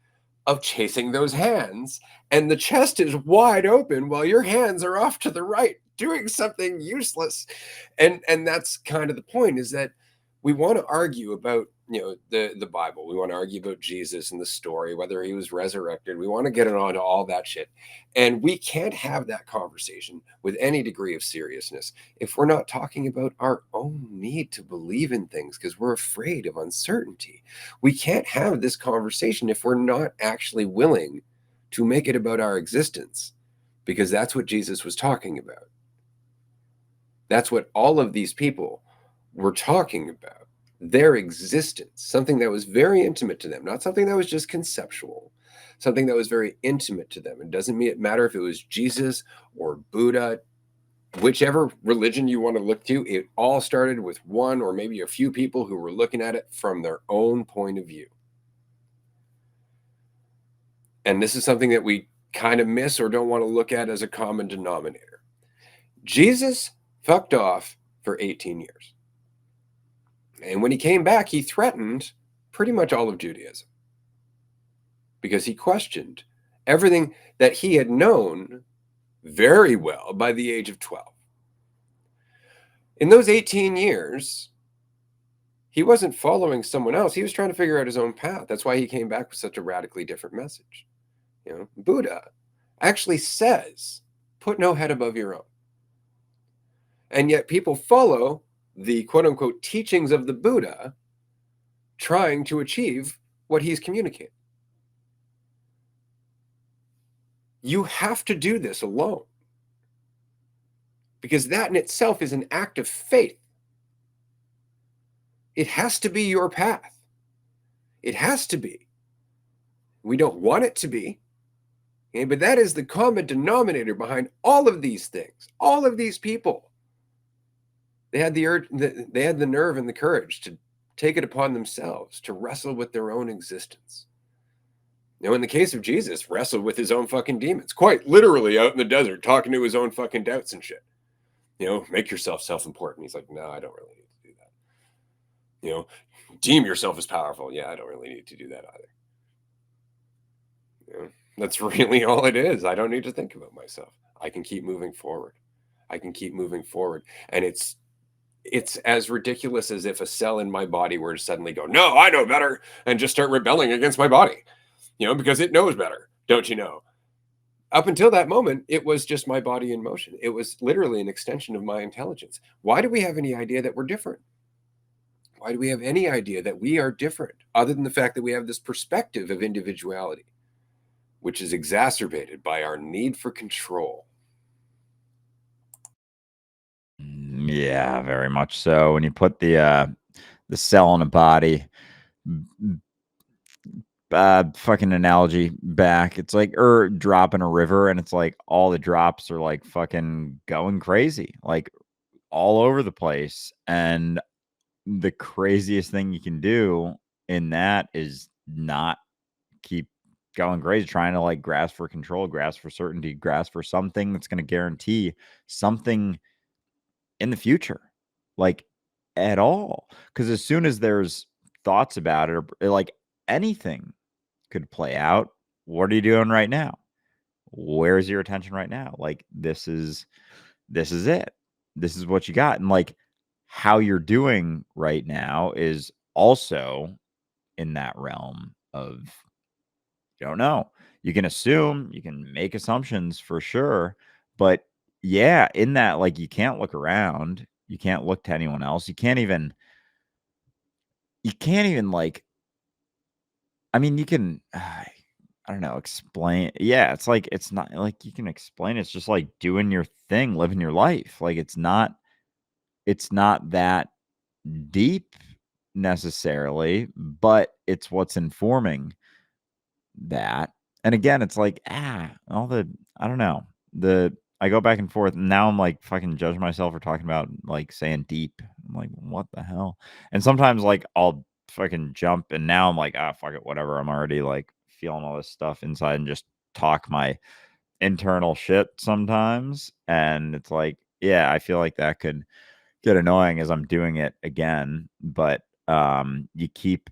of chasing those hands, and the chest is wide open while your hands are off to the right doing something useless. And that's kind of the point, is that we want to argue about, the Bible. We want to argue about Jesus and the story, whether he was resurrected. We want to get it onto all that shit. And we can't have that conversation with any degree of seriousness if we're not talking about our own need to believe in things because we're afraid of uncertainty. We can't have this conversation if we're not actually willing to make it about our existence, because that's what Jesus was talking about. That's what all of these people were talking about, their existence, something that was very intimate to them, not something that was just conceptual, something that was very intimate to them. It doesn't matter if it was Jesus or Buddha, whichever religion you want to look to, it all started with one or maybe a few people who were looking at it from their own point of view. And this is something that we kind of miss or don't want to look at as a common denominator. Jesus fucked off for 18 years. And when he came back, he threatened pretty much all of Judaism because he questioned everything that he had known very well by the age of 12. In those 18 years, he wasn't following someone else. He was trying to figure out his own path. That's why he came back with such a radically different message. Buddha actually says, put no head above your own. And yet people follow the quote unquote teachings of the Buddha, trying to achieve what he's communicating. You have to do this alone, because that in itself is an act of faith. It has to be your path. It has to be. We don't want it to be, okay? But that is the common denominator behind all of these things. All of these people, they had the urge, they had the nerve and the courage to take it upon themselves to wrestle with their own existence. In the case of Jesus, wrestled with his own fucking demons, quite literally out in the desert, talking to his own fucking doubts and shit. Make yourself self-important. He's like, no, I don't really need to do that. Deem yourself as powerful. Yeah, I don't really need to do that either. That's really all it is. I don't need to think about myself. I can keep moving forward. I can keep moving forward. And it's as ridiculous as if a cell in my body were to suddenly go, no, I know better, and just start rebelling against my body, because it knows better. Don't you know? Up until that moment, it was just my body in motion. It was literally an extension of my intelligence. Why do we have any idea that we're different? Why do we have any idea that we are different, other than the fact that we have this perspective of individuality, which is exacerbated by our need for control? Yeah, very much so. When you put the cell in a body, fucking analogy back, it's like, or drop in a river, and it's like all the drops are like fucking going crazy, like all over the place. And the craziest thing you can do in that is not keep going crazy, trying to like grasp for control, grasp for certainty, grasp for something that's going to guarantee something in the future, like at all. Because as soon as there's thoughts about it, or like anything could play out, what are you doing right now? Where's your attention right now? Like this is it. This is what you got. And like how you're doing right now is also in that realm of you don't know. You can assume, you can make assumptions for sure, but yeah, in that, like, you can't look around, you can't look to anyone else, you can't even, like, I mean, you can, I don't know, explain, yeah, it's like, it's not like you can explain, it's just like doing your thing, living your life, like, it's not that deep necessarily, but it's what's informing that. And again, it's like, all the I don't know. I go back and forth, and now I'm like fucking judging myself for talking about like saying deep. I'm like, what the hell? And sometimes like I'll fucking jump, and now I'm like, fuck it, whatever. I'm already like feeling all this stuff inside and just talk my internal shit sometimes. And it's like, yeah, I feel like that could get annoying as I'm doing it again, but you keep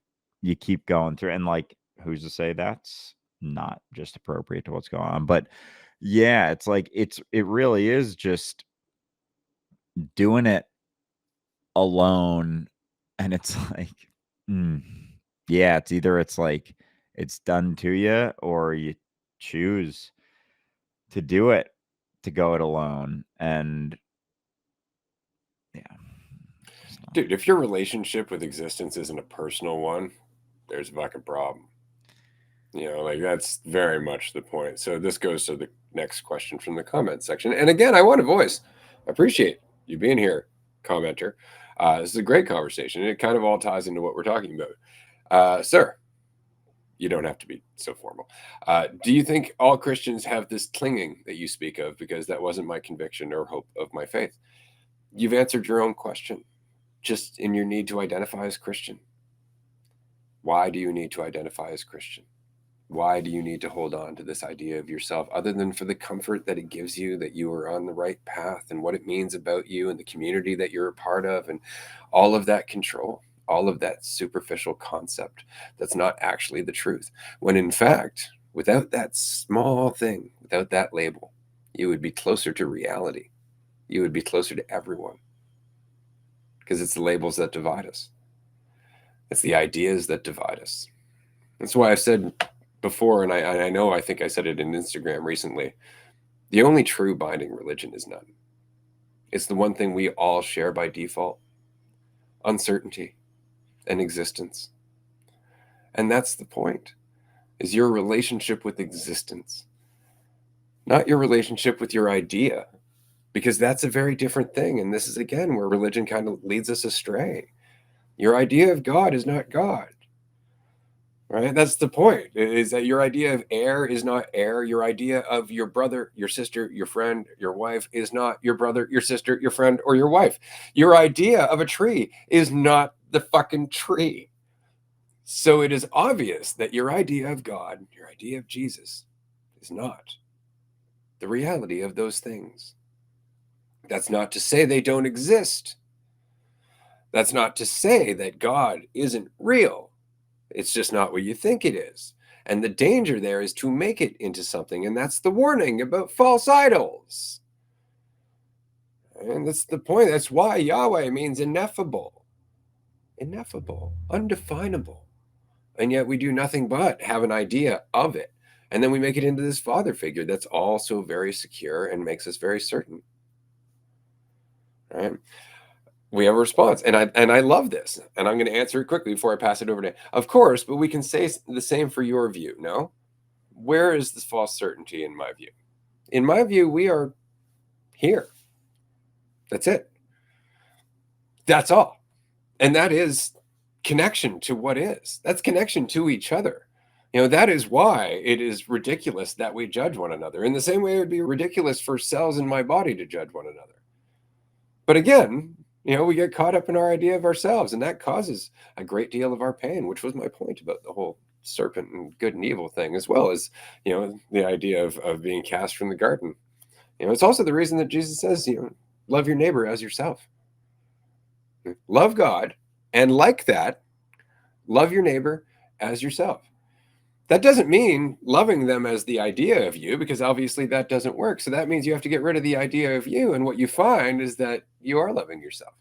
going through, and like who's to say that's not just appropriate to what's going on. But yeah, it's like it really is just doing it alone, and it's like, mm, yeah, it's like it's done to you, or you choose to do it, to go it alone, and yeah, just not. Dude, if your relationship with existence isn't a personal one, there's a fucking problem. Like that's very much the point. So this goes to the next question from the comment section. And again, I want to voice. I appreciate you being here, commenter. This is a great conversation. It kind of all ties into what we're talking about. Sir, you don't have to be so formal. Do you think all Christians have this clinging that you speak of? Because that wasn't my conviction or hope of my faith. You've answered your own question just in your need to identify as Christian. Why do you need to identify as Christian? Why do you need to hold on to this idea of yourself other than for the comfort that it gives you, that you are on the right path and what it means about you and the community that you're a part of and all of that control, all of that superficial concept that's not actually the truth? When in fact, without that small thing, without that label, you would be closer to reality. You would be closer to everyone because it's the labels that divide us. It's the ideas that divide us. That's why I said before, and I know I think I said it in Instagram recently, the only true binding religion is none. It's the one thing we all share by default: uncertainty and existence. And that's the point, is your relationship with existence, not your relationship with your idea, because that's a very different thing. And this is, again, where religion kind of leads us astray. Your idea of God is not God. Right? That's the point, is that your idea of air is not air. Your idea of your brother, your sister, your friend, your wife is not your brother, your sister, your friend, or your wife. Your idea of a tree is not the fucking tree. So it is obvious that your idea of God, your idea of Jesus, is not the reality of those things. That's not to say they don't exist. That's not to say that God isn't real. It's just not what you think it is. And the danger there is to make it into something. And that's the warning about false idols. And that's the point. That's why Yahweh means ineffable, undefinable. And yet we do nothing but have an idea of it. And then we make it into this father figure that's also very secure and makes us very certain. Right? We have a response, and I love this, and I'm going to answer it quickly before I pass it over to. Of course, but we can say the same for your view. No, where is this false certainty in my view? In my view, we are here. That's it. That's all, and that is connection to what is. That's connection to each other. That is why it is ridiculous that we judge one another. In the same way, it would be ridiculous for cells in my body to judge one another. But again, we get caught up in our idea of ourselves, and that causes a great deal of our pain, which was my point about the whole serpent and good and evil thing, as well as, the idea of being cast from the garden. It's also the reason that Jesus says, love your neighbor as yourself. Love God, and like that, love your neighbor as yourself. That doesn't mean loving them as the idea of you, because obviously that doesn't work. So that means you have to get rid of the idea of you. And what you find is that you are loving yourself.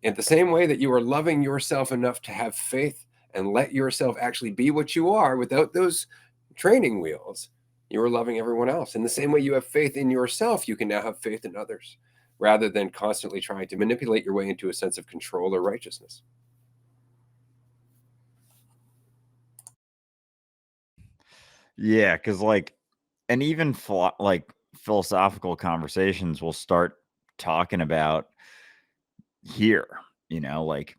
In the same way that you are loving yourself enough to have faith and let yourself actually be what you are without those training wheels, you are loving everyone else. In the same way you have faith in yourself, you can now have faith in others, rather than constantly trying to manipulate your way into a sense of control or righteousness. Yeah, because and even philosophical conversations will start talking about here, like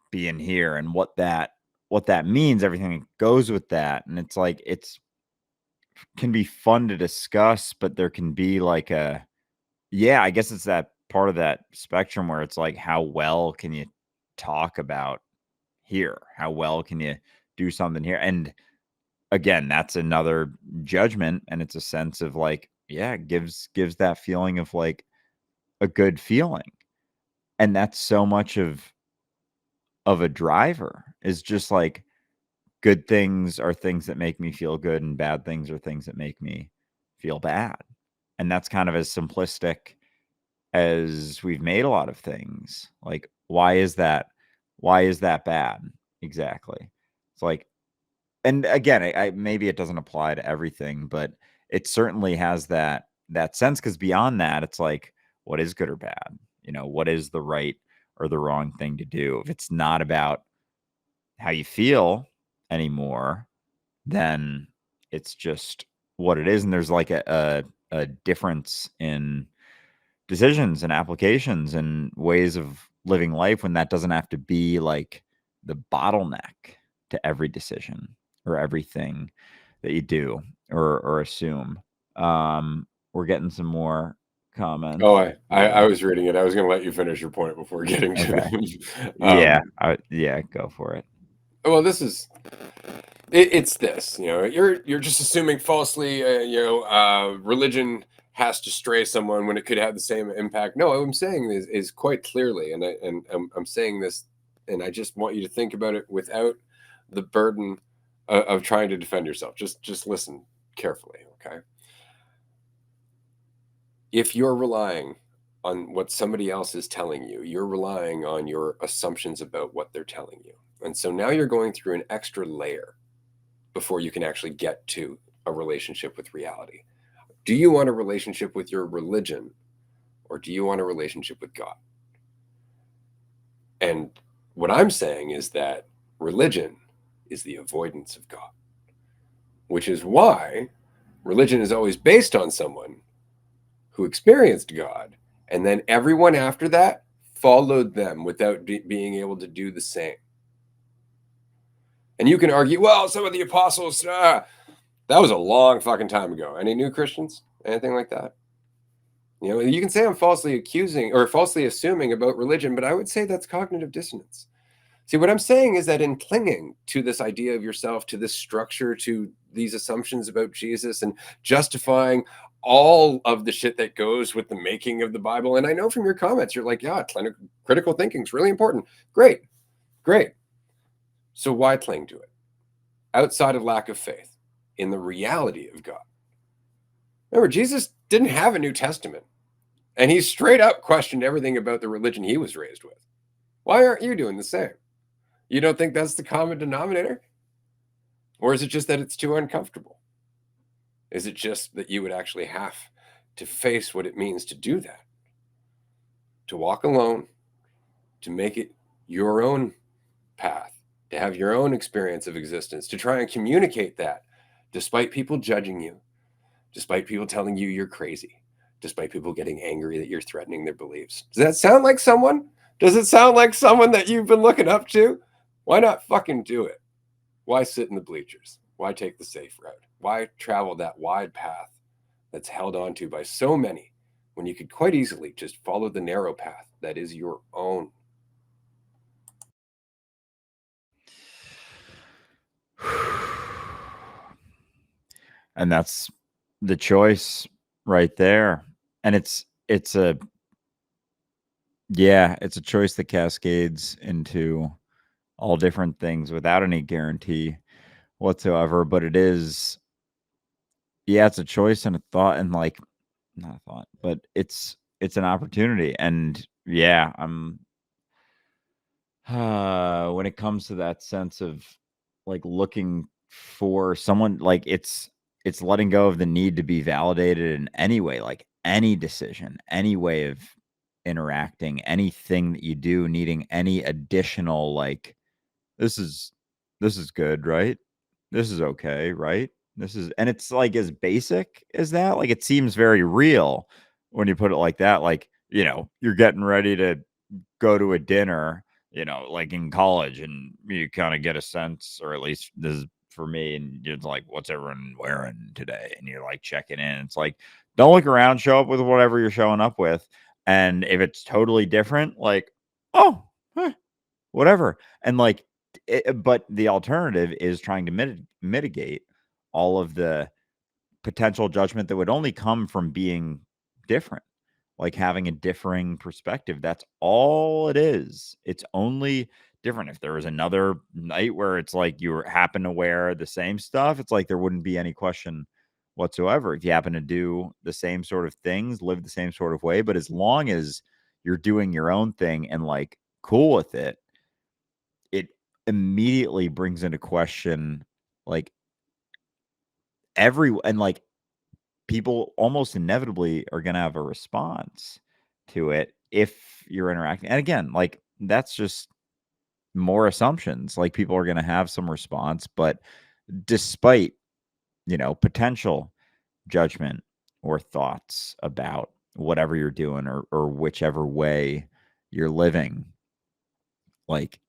being here and what that means, everything that goes with that. And it's like it's can be fun to discuss, but there can be like yeah, I guess it's that part of that spectrum where it's like, how well can you talk about here? How well can you do something here? And again, that's another judgment, and it's a sense of like, yeah, it gives that feeling of like a good feeling. And that's so much of a driver, is just like good things are things that make me feel good, and bad things are things that make me feel bad. And that's kind of as simplistic as we've made a lot of things. Like, why is that? Why is that bad? Exactly. It's like, and again, I maybe it doesn't apply to everything, but it certainly has that sense, because beyond that, it's like, what is good or bad? What is the right or the wrong thing to do? If it's not about how you feel anymore, then it's just what it is. And there's like a difference in decisions and applications and ways of living life when that doesn't have to be like the bottleneck to every decision or everything that you do or assume. We're getting some more comments Oh, I here. was reading it. I was gonna let you finish your point before getting to Okay. them. Yeah. Yeah, go for it. Well, it's this, you're just assuming falsely, religion has to stray someone when it could have the same impact. No, what I'm saying is quite clearly, and I'm saying this, and I just want you to think about it without the burden of trying to defend yourself. Just listen carefully, okay? If you're relying on what somebody else is telling you, you're relying on your assumptions about what they're telling you. And so now you're going through an extra layer before you can actually get to a relationship with reality. Do you want a relationship with your religion, or do you want a relationship with God? And what I'm saying is that religion is the avoidance of God, which is why religion is always based on someone who experienced God, and then everyone after that followed them without being able to do the same. And you can argue, well, some of the apostles, that was a long fucking time ago. Any new Christians? Anything like that? You can say I'm falsely accusing or falsely assuming about religion, but I would say that's cognitive dissonance. See, what I'm saying is that in clinging to this idea of yourself, to this structure, to these assumptions about Jesus, and justifying all of the shit that goes with the making of the Bible, and I know from your comments, you're like, yeah, critical thinking is really important. Great, great. So why cling to it? Outside of lack of faith in the reality of God. Remember, Jesus didn't have a New Testament, and he straight up questioned everything about the religion he was raised with. Why aren't you doing the same? You don't think that's the common denominator? Or is it just that it's too uncomfortable? Is it just that you would actually have to face what it means to do that? To walk alone, to make it your own path, to have your own experience of existence, to try and communicate that despite people judging you, despite people telling you you're crazy, despite people getting angry that you're threatening their beliefs. Does that sound like someone? Does it sound like someone that you've been looking up to? Why not fucking do it? Why sit in the bleachers? Why take the safe route? Why travel that wide path that's held onto by so many when you could quite easily just follow the narrow path that is your own? And that's the choice right there. And it's a yeah, it's a choice that cascades into all different things without any guarantee whatsoever. But it is, yeah, it's a choice and a thought, and like, not a thought, but it's an opportunity. And yeah, I'm when it comes to that sense of like looking for someone, like it's letting go of the need to be validated in any way, like any decision, any way of interacting, anything that you do, needing any additional like, this is this is good, right? This is okay, right? This is, and it's like as basic as that. Like, it seems very real when you put it like that. Like, you're getting ready to go to a dinner, like in college, and you kind of get a sense, or at least this is for me, and you're like, what's everyone wearing today? And you're like checking in. It's like, don't look around, show up with whatever you're showing up with. And if it's totally different, like, oh, whatever. And like, but the alternative is trying to mitigate all of the potential judgment that would only come from being different, like having a differing perspective. That's all it is. It's only different. If there was another night where it's like you happen to wear the same stuff, it's like there wouldn't be any question whatsoever. If you happen to do the same sort of things, live the same sort of way, but as long as you're doing your own thing and like cool with it, it immediately brings into question like like people almost inevitably are going to have a response to it if you're interacting. And again, like that's just more assumptions. Like people are going to have some response, but despite, potential judgment or thoughts about whatever you're doing or whichever way you're living, like,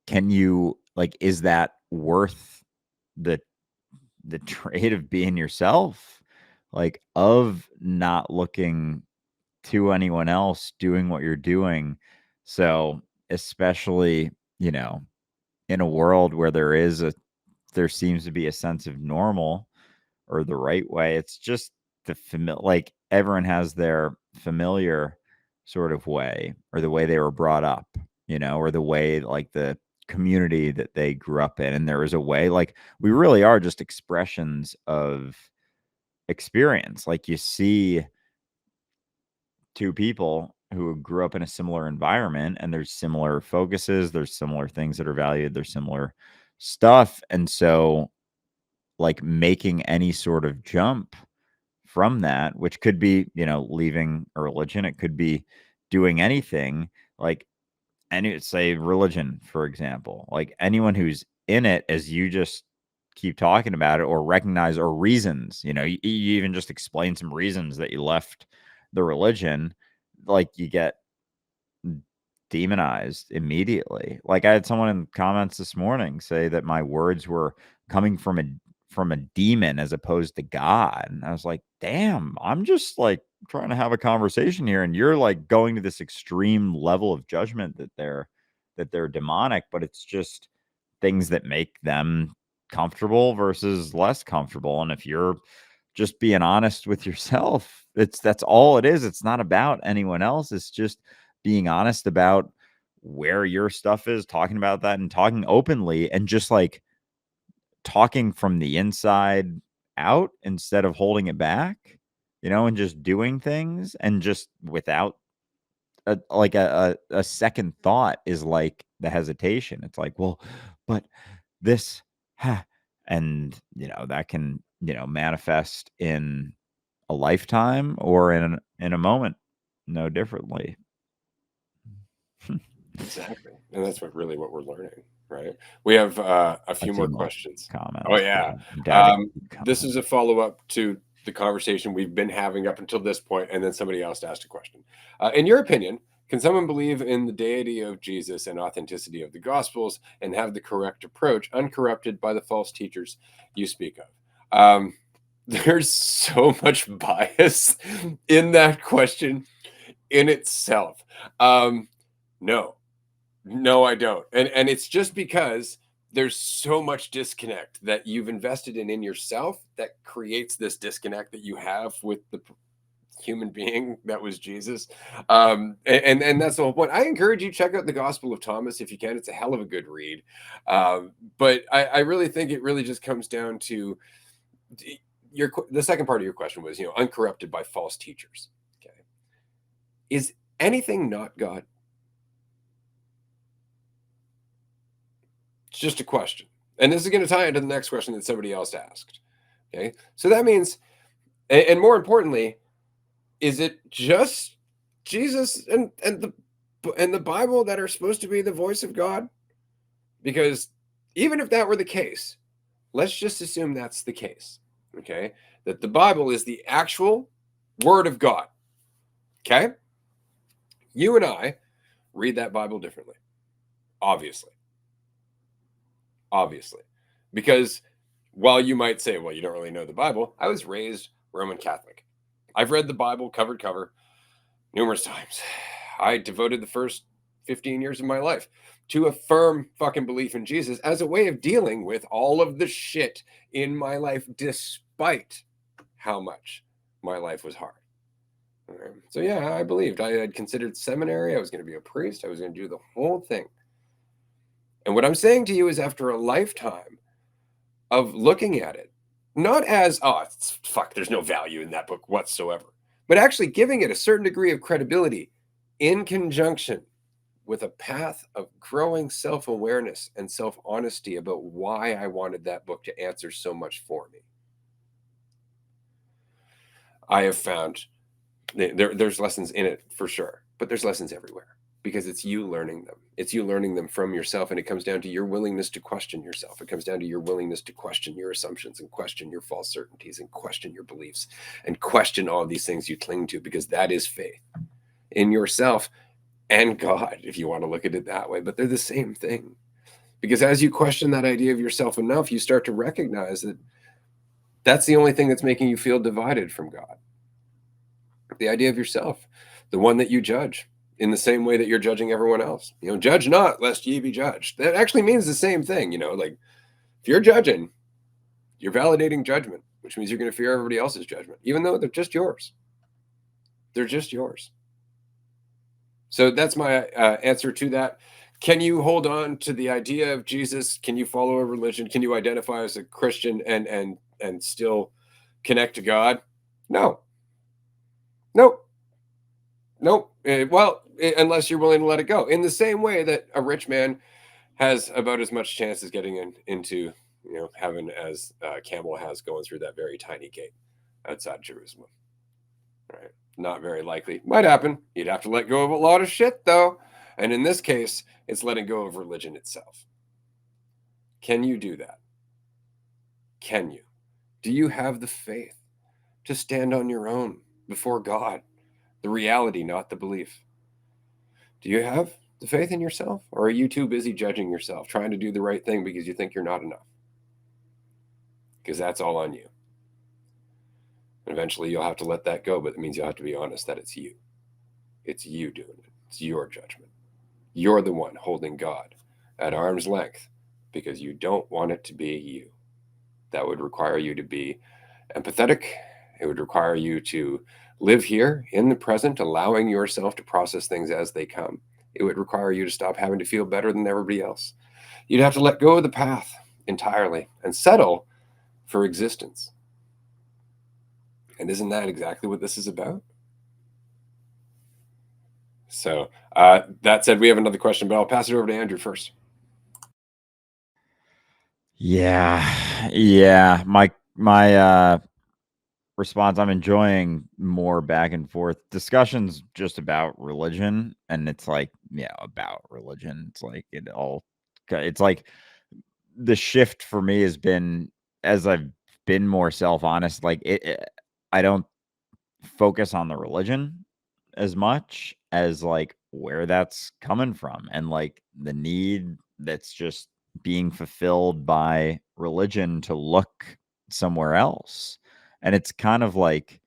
can you, like, is that worth the trade of being yourself? Like, of not looking to anyone else doing what you're doing. So, especially, you know, in a world where there seems to be a sense of normal or the right way. It's just like everyone has their familiar sort of way or the way they were brought up, or the way like the community that they grew up in. And there is a way, like, we really are just expressions of experience. Like you see two people who grew up in a similar environment and there's similar focuses, there's similar things that are valued, there's similar stuff. And so like making any sort of jump from that, which could be, leaving a religion, it could be doing anything, like any, say, religion, for example, like anyone who's in it, as you just keep talking about it or recognize or reasons, you even just explain some reasons that you left the religion, like you get demonized immediately. Like I had someone in comments this morning say that my words were coming from a demon as opposed to God. And I was like, damn, I'm just like trying to have a conversation here. And you're like going to this extreme level of judgment that they're demonic, but it's just things that make them comfortable versus less comfortable. And if you're just being honest with yourself, that's all it is. It's not about anyone else. It's just being honest about where your stuff is, talking about that and talking openly and just like talking from the inside out instead of holding it back, and just doing things and just without a second thought is like the hesitation. It's like, well, but this, huh, and that can, manifest in a lifetime or in a moment, no differently. Exactly, and that's what we're learning, right? We have a I few see more more questions. Oh comments. yeah, I'm doubting this comments. is a follow up to the conversation we've been having up until this point, and then somebody else asked a question. In your opinion, can someone believe in the deity of Jesus and authenticity of the Gospels and have the correct approach, uncorrupted by the false teachers you speak of? There's so much bias in that question in itself. No, no, I don't. And it's just because there's so much disconnect that you've invested in yourself that creates this disconnect that you have with the human being that was Jesus. And that's the whole point. I encourage you check out the Gospel of Thomas if you can. It's a hell of a good read. But I really think it really just comes down to the second part of your question was, uncorrupted by false teachers. Okay. Is anything not God? It's just a question. And this is going to tie into the next question that somebody else asked. Okay. So that means, and more importantly, is it just Jesus and the Bible that are supposed to be the voice of God? Because even if that were the case, let's just assume that's the case. Okay. That the Bible is the actual word of God. Okay. You and I read that Bible differently. Obviously. Obviously. Because while you might say, well, you don't really know the Bible, I was raised Roman Catholic. I've read the Bible cover to cover numerous times. I devoted the first 15 years of my life to a firm fucking belief in Jesus as a way of dealing with all of the shit in my life, despite how much my life was hard. So, yeah, I believed. I had considered seminary. I was going to be a priest. I was going to do the whole thing. And what I'm saying to you is, after a lifetime of looking at it, not as, oh, fuck, there's no value in that book whatsoever, but actually giving it a certain degree of credibility in conjunction with a path of growing self awareness and self honesty about why I wanted that book to answer so much for me. I have found there's lessons in it for sure, but there's lessons everywhere because it's you learning them. It's you learning them from yourself, and it comes down to your willingness to question yourself. It comes down to your willingness to question your assumptions and question your false certainties and question your beliefs and question all of these things you cling to, because that is faith in yourself and God, if you want to look at it that way. But they're the same thing, because as you question that idea of yourself enough, you start to recognize that that's the only thing that's making you feel divided from God. The idea of yourself, the one that you judge in the same way that you're judging everyone else. Judge not lest ye be judged. That actually means the same thing. Like, if you're judging, you're validating judgment, which means you're going to fear everybody else's judgment, even though they're just yours. They're just yours. So that's my answer to that. Can you hold on to the idea of Jesus? Can you follow a religion? Can you identify as a Christian and still connect to God? No. Nope. Nope. Well, unless you're willing to let it go. In the same way that a rich man has about as much chance as getting into heaven as Campbell has going through that very tiny gate outside Jerusalem. Right? Not very likely. Might happen. You'd have to let go of a lot of shit, though. And in this case, it's letting go of religion itself. Can you do that? Can you? Do you have the faith to stand on your own before God? The reality, not the belief. Do you have the faith in yourself? Or are you too busy judging yourself, trying to do the right thing because you think you're not enough? Because that's all on you. And eventually you'll have to let that go, but it means you'll have to be honest that it's you. It's you doing it. It's your judgment. You're the one holding God at arm's length because you don't want it to be you. That would require you to be empathetic. It would require you to live here in the present, allowing yourself to process things as they come. It would require you to stop having to feel better than everybody else. You'd have to let go of the path entirely and settle for existence. And isn't that exactly what this is about? So that said, we have another question, but I'll pass it over to Andrew first. Yeah. My response, I'm enjoying more back and forth discussions just about religion, and it's like, yeah, about religion. It's like the shift for me has been as I've been more self-honest, like I don't focus on the religion as much as like where that's coming from and like the need that's just being fulfilled by religion to look somewhere else. And it's kind of like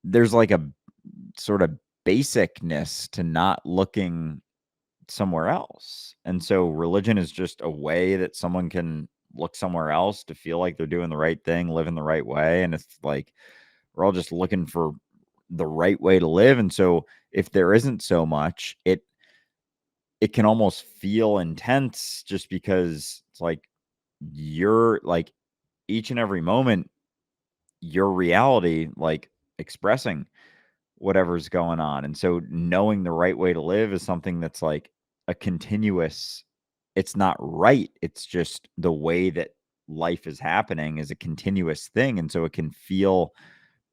there's like a sort of basicness to not looking somewhere else. And so religion is just a way that someone can look somewhere else to feel like they're doing the right thing, living the right way. And it's like we're all just looking for the right way to live. And so if there isn't so much, it can almost feel intense just because it's like you're like each and every moment your reality like expressing whatever's going on. And so knowing the right way to live is something that's like a continuous, it's not right. It's just the way that life is happening is a continuous thing. And so it can feel,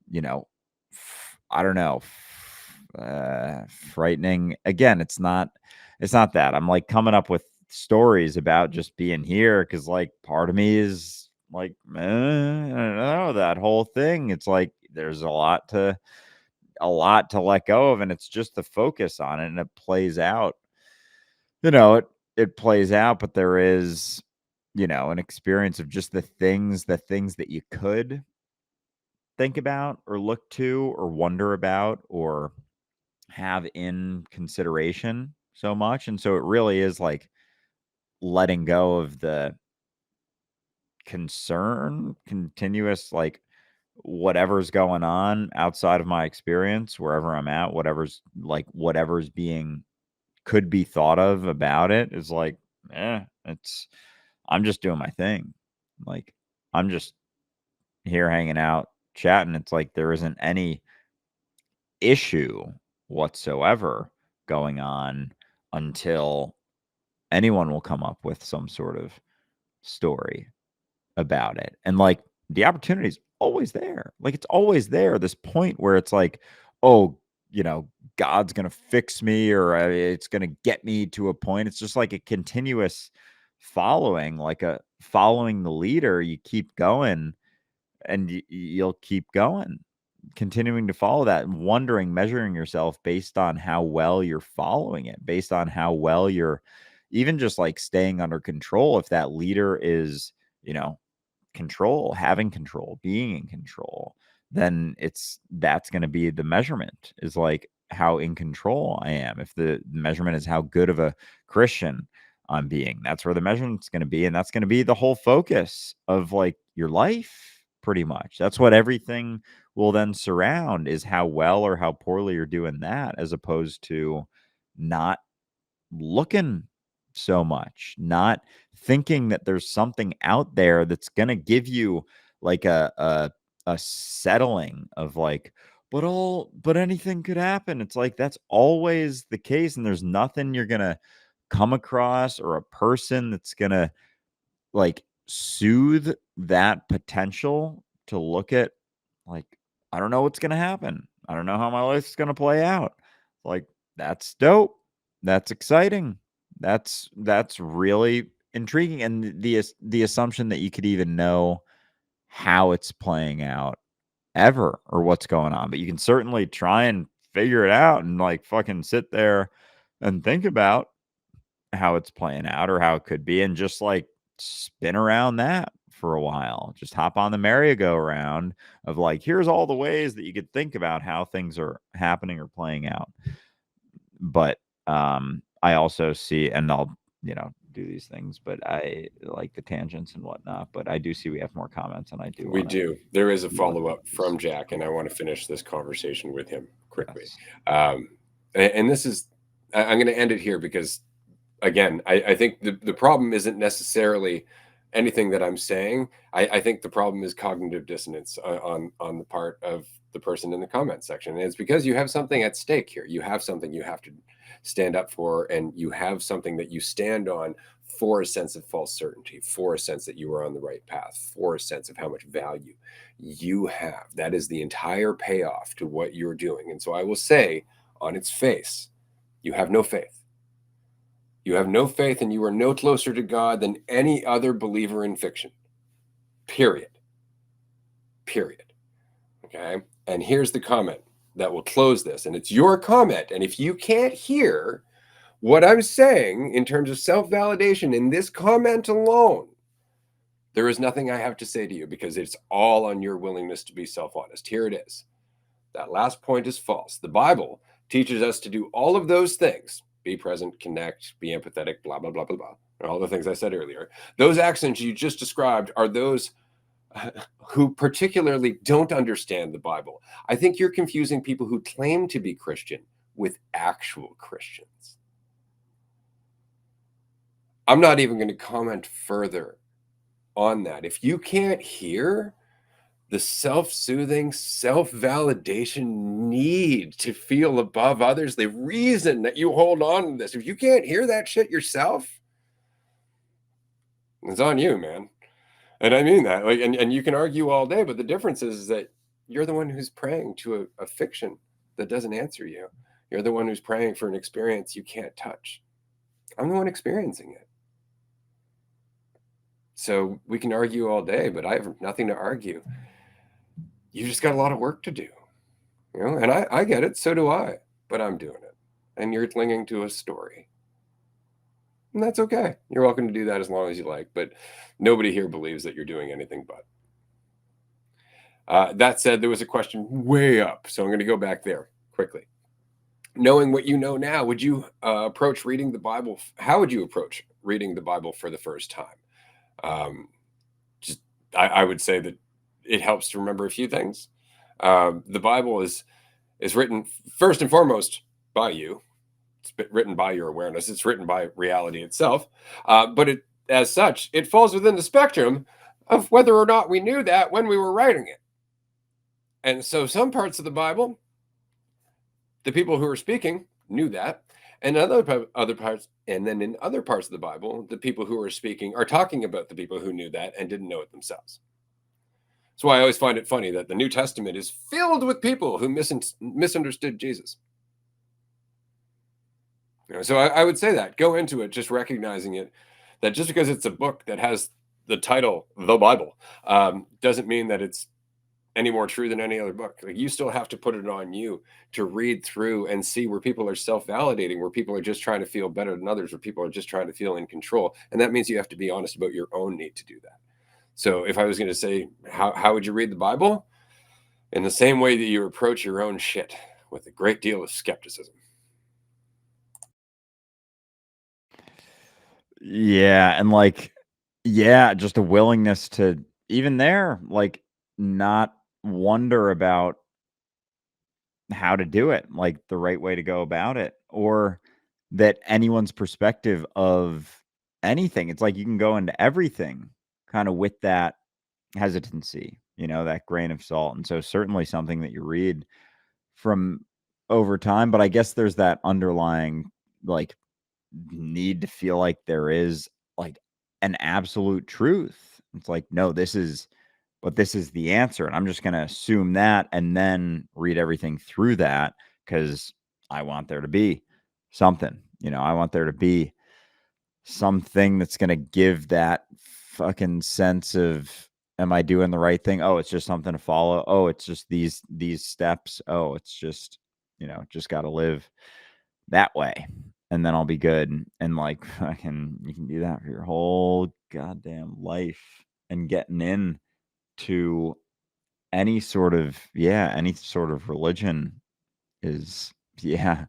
you know, I don't know, frightening. Again, it's not that. I'm like coming up with stories about just being here because like part of me is like, I don't know, that whole thing. It's like there's a lot to let go of, and it's just the focus on it, and it plays out. It plays out, but there is, an experience of just the things that you could think about or look to or wonder about or have in consideration so much. And so it really is like letting go of the concern, continuous, like whatever's going on outside of my experience, wherever I'm at, whatever's being could be thought of about it is like, it's I'm just doing my thing. Like I'm just here hanging out, chatting. It's like there isn't any issue whatsoever going on until anyone will come up with some sort of story about it. And like the opportunity is always there. Like it's always there. This point where it's like, oh, God's going to fix me or it's going to get me to a point. It's just like a continuous following, like a following the leader. You keep going and you'll keep going, continuing to follow that and wondering, measuring yourself based on how well you're following it, based on how well you're even just like staying under control. If that leader is, you know, having control, being in control, then that's going to be the measurement, is like how in control I am. If the measurement is how good of a Christian I'm being, that's where the measurement's going to be. And that's going to be the whole focus of like your life, pretty much. That's what everything will then surround, is how well or how poorly you're doing that, as opposed to not looking so much, not thinking that there's something out there that's going to give you like a settling of like, but anything could happen. It's like that's always the case, and there's nothing you're going to come across or a person that's going to like soothe that potential to look at like, I don't know what's going to happen. I don't know how my life's going to play out. Like, that's dope. That's exciting. That's really intriguing. And the assumption that you could even know how it's playing out ever or what's going on, but you can certainly try and figure it out and like fucking sit there and think about how it's playing out or how it could be, and just like spin around that for a while. Just hop on the merry-go-round of like, here's all the ways that you could think about how things are happening or playing out. But I also see, and I'll, do these things, but I like the tangents and whatnot. But I do see we have more comments, and I do We want to do. There is a see what follow up these from Jack, and I are. want to finish this conversation with him quickly. Yes. Um, and this is, I'm going to end it here because, again, I think the problem isn't necessarily anything that I'm saying. I think the problem is cognitive dissonance on the part of the person in the comment section. And it's because you have something at stake here. You have something you have to stand up for, and you have something that you stand on for a sense of false certainty, for a sense that you are on the right path, for a sense of how much value you have. That is the entire payoff to what you're doing. And so I will say, on its face, you have no faith. You have no faith, and you are no closer to God than any other believer in fiction. Period. Period. Okay. And here's the comment that will close this. And it's your comment. And if you can't hear what I'm saying in terms of self validation in this comment alone, there is nothing I have to say to you, because it's all on your willingness to be self honest. Here it is. That last point is false. The Bible teaches us to do all of those things: be present, connect, be empathetic, blah, blah, blah, blah, blah. And all the things I said earlier. Those accents you just described are those who particularly don't understand the Bible. I think you're confusing people who claim to be Christian with actual Christians. I'm not even going to comment further on that. If you can't hear the self-soothing, self-validation need to feel above others, the reason that you hold on to this, if you can't hear that shit yourself, it's on you, man. And I mean that. Like, and you can argue all day, but the difference is that you're the one who's praying to a fiction that doesn't answer you. You're the one who's praying for an experience you can't touch. I'm the one experiencing it. So we can argue all day, but I have nothing to argue. You just got a lot of work to do, and I get it. So do I, but I'm doing it. And you're clinging to a story. And that's okay. You're welcome to do that as long as you like, but nobody here believes that you're doing anything but. That said, there was a question way up, so I'm going to go back there quickly. Knowing what you know now, would you approach reading the Bible? How would you approach reading the Bible for the first time? Just, I would say that it helps to remember a few things. The Bible is written first and foremost by you. It's written by your awareness. It's written by reality itself, but as such, it falls within the spectrum of whether or not we knew that when we were writing it. And so some parts of the Bible, the people who are speaking knew that. And other parts, and then in other parts of the Bible, the people who are speaking are talking about the people who knew that and didn't know it themselves. That's why I always find it funny that the New Testament is filled with people who misunderstood Jesus. So I would say that go into it just recognizing it, that just because it's a book that has the title "The Bible" doesn't mean that it's any more true than any other book. Like you still have to put it on you to read through and see where people are self-validating, where people are just trying to feel better than others, where people are just trying to feel in control. And that means you have to be honest about your own need to do that. So if I was going to say, how would you read the Bible? In the same way that you approach your own shit, with a great deal of skepticism. Yeah, and, like, yeah, just a willingness to even there, like, not wonder about how to do it, like, the right way to go about it, or that anyone's perspective of anything, it's like you can go into everything kinda with that hesitancy, that grain of salt, and so certainly something that you read from over time, but I guess there's that underlying, like, need to feel like there is, like, an absolute truth. It's like, "No, this is the answer, and I'm just gonna assume that and then read everything through that because I want there to be something." I want there to be something that's gonna give that fucking sense of, "Am I doing the right thing? Oh, it's just something to follow. Oh, it's just these steps. Oh, it's just, just gotta live that way, and then I'll be good." And, like, fucking you can do that for your whole goddamn life, and getting in to any sort of religion is, yeah,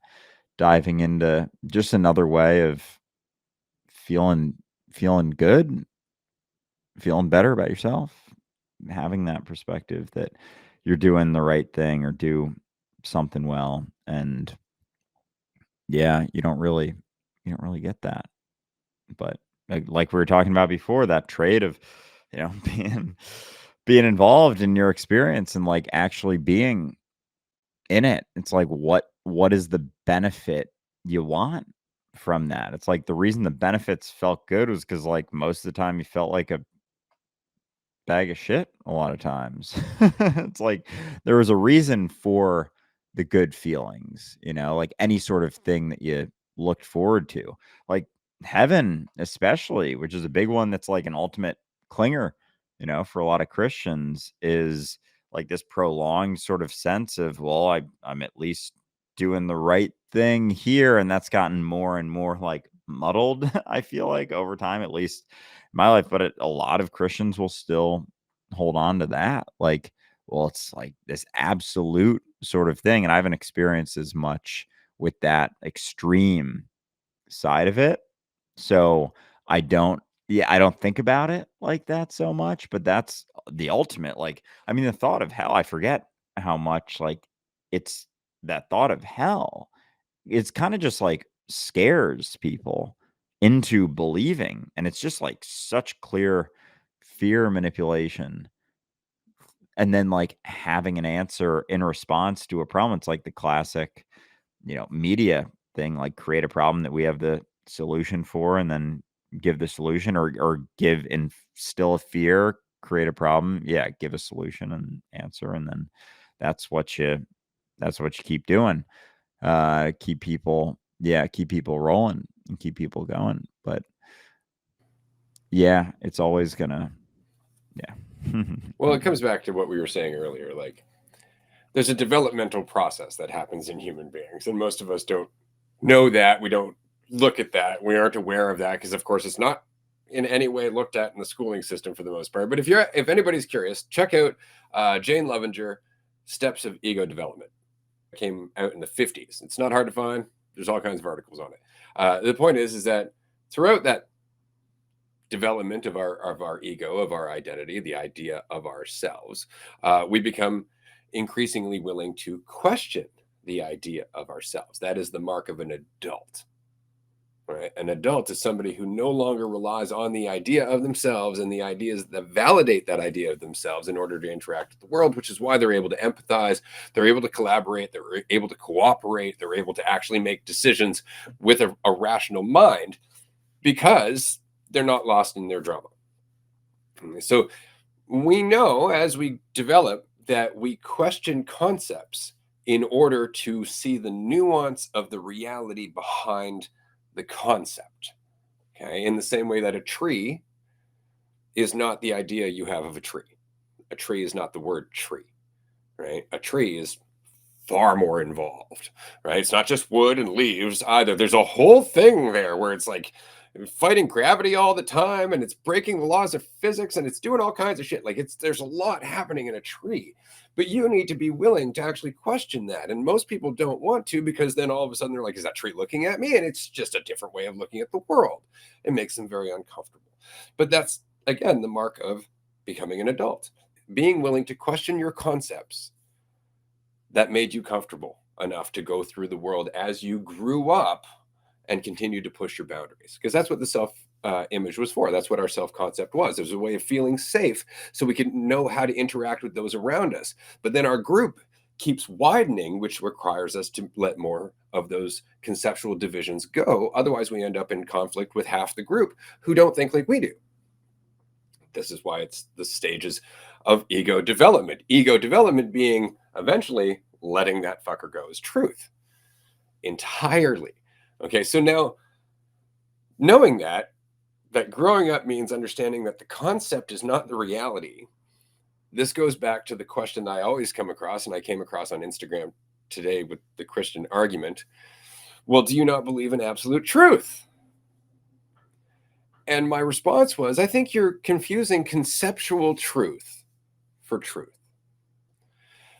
diving into just another way of feeling feeling good, feeling better about yourself, having that perspective that you're doing the right thing or do something well, and yeah, you don't really get that. But like we were talking about before, that trait of, being involved in your experience and, like, actually being in it. It's like, what is the benefit you want from that? It's like the reason the benefits felt good was because, like, most of the time you felt like a bag of shit a lot of times. It's like there was a reason for the good feelings, like any sort of thing that you looked forward to. Like heaven, especially, which is a big one that's like an ultimate clinger, for a lot of Christians, is like this prolonged sort of sense of, well, I'm at least doing the right thing here. And that's gotten more and more like muddled, I feel like over time, at least my life, but a lot of Christians will still hold on to that. Like, well, it's like this absolute sort of thing. And I haven't experienced as much with that extreme side of it. So I don't, yeah, I don't think about it like that so much, but that's the ultimate. Like, I mean, the thought of hell, I forget how much like it's that thought of hell, it's kinda just, like, scares people into believing, and it's just, like, such clear fear manipulation, and then, like, having an answer in response to a problem. It's like the classic, media thing, like, create a problem that we have the solution for, and then give the solution, or give instill a fear, create a problem, yeah, give a solution and answer, and then that's what you that's what you keep doing. Keep people rolling and keep people going. But yeah, it's always gonna, yeah. Well, it comes back to what we were saying earlier. Like, there's a developmental process that happens in human beings, and most of us don't know that. We don't look at that. We aren't aware of that because, of course, it's not in any way looked at in the schooling system for the most part. But if anybody's curious, check out Jane Levenger, Steps of Ego Development. It came out in the 50s. It's not hard to find. There's all kinds of articles on it. The point is that throughout that development of our ego, of our identity, the idea of ourselves, we become increasingly willing to question the idea of ourselves. That is the mark of an adult. Right? An adult is somebody who no longer relies on the idea of themselves and the ideas that validate that idea of themselves in order to interact with the world, which is why they're able to empathize, they're able to collaborate, they're able to cooperate, they're able to actually make decisions with a rational mind because they're not lost in their drama. So we know as we develop that we question concepts in order to see the nuance of the reality behind the concept. Okay. In the same way that a tree is not the idea you have of a tree. A tree is not the word tree, right? A tree is far more involved, right? It's not just wood and leaves either. There's a whole thing there where it's like fighting gravity all the time and it's breaking the laws of physics and it's doing all kinds of shit. Like there's a lot happening in a tree. But you need to be willing to actually question that. And most people don't want to because then all of a sudden they're like, is that tree looking at me? And it's just a different way of looking at the world. It makes them very uncomfortable. But that's again the mark of becoming an adult. Being willing to question your concepts that made you comfortable enough to go through the world as you grew up and continue to push your boundaries. Because that's what the self image was for. That's what our self concept was. It was a way of feeling safe so we could know how to interact with those around us. But then our group keeps widening, which requires us to let more of those conceptual divisions go. Otherwise, we end up in conflict with half the group who don't think like we do. This is why it's the stages of ego development. Ego development being eventually letting that fucker go as truth entirely. Okay, so now knowing that growing up means understanding that the concept is not the reality. This goes back to the question that I always come across, and I came across on Instagram today with the Christian argument. Well, do you not believe in absolute truth? And my response was, I think you're confusing conceptual truth for truth,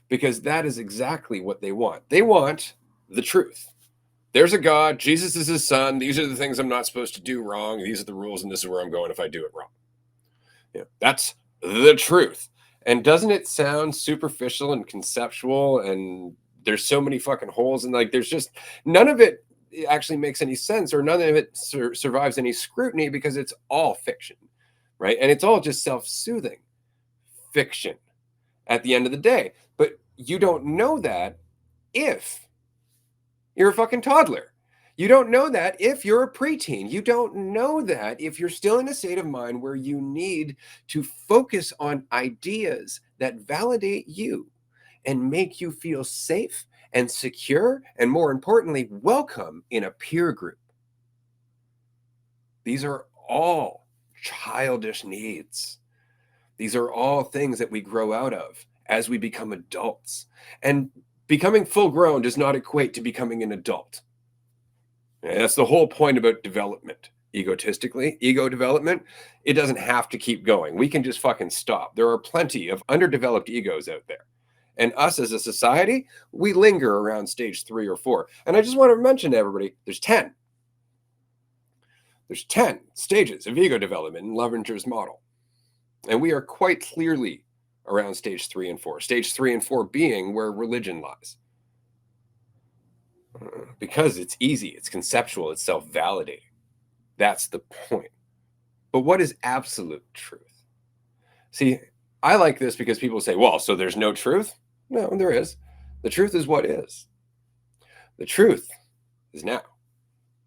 because that is exactly what they want. They want the truth. There's a God, Jesus is his son. These are the things I'm not supposed to do wrong. These are the rules, and this is where I'm going if I do it wrong. Yeah, that's the truth. And doesn't it sound superficial and conceptual? And there's so many fucking holes, and like there's just none of it actually makes any sense, or none of it survives any scrutiny because it's all fiction, right? And it's all just self-soothing fiction at the end of the day. But you don't know that if you're a fucking toddler. You don't know that if you're a preteen. You don't know that if you're still in a state of mind where you need to focus on ideas that validate you and make you feel safe and secure, and more importantly, welcome in a peer group. These are all childish needs. These are all things that we grow out of as we become adults. And becoming full grown does not equate to becoming an adult. And that's the whole point about development. Egotistically, ego development, it doesn't have to keep going. We can just fucking stop. There are plenty of underdeveloped egos out there. And us as a society, we linger around stage 3 or 4. And I just want to mention to everybody there's 10. There's 10 stages of ego development in Levenger's model. And we are quite clearly around stage 3 and 4. Stage 3 and 4 being where religion lies. Because it's easy, it's conceptual, it's self validating. That's the point. But what is absolute truth? See, I like this because people say, well, so there's no truth? No, there is. The truth is what is. The truth is now.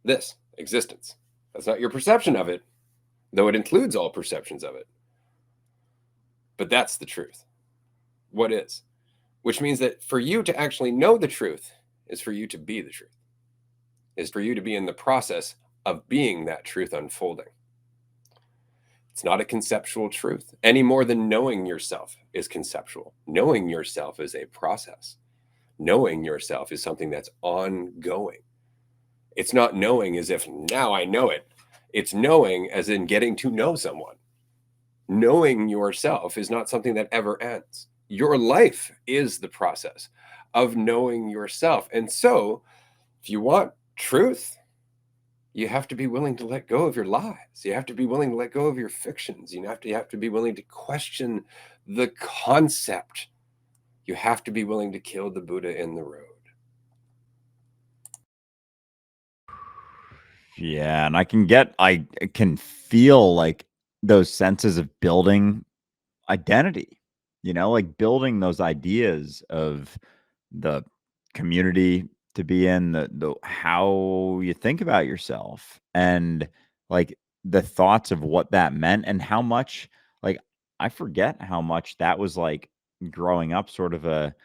This existence. That's not your perception of it, though it includes all perceptions of it. But that's the truth. What is? Which means that for you to actually know the truth is for you to be the truth, is for you to be in the process of being that truth unfolding. It's not a conceptual truth any more than knowing yourself is conceptual. Knowing yourself is a process. Knowing yourself is something that's ongoing. It's not knowing as if now I know it. It's knowing as in getting to know someone. Knowing yourself is not something that ever ends. Your life is the process of knowing yourself. And so, if you want truth, you have to be willing to let go of your lies. You have to be willing to let go of your fictions. You have to be willing to question the concept. You have to be willing to kill the Buddha in the road. Yeah, and I can feel, like, those senses of building identity, like, building those ideas of the community to be in, the how you think about yourself, and, like, the thoughts of what that meant and how much, like, I forget how much that was, like, growing up, sort of a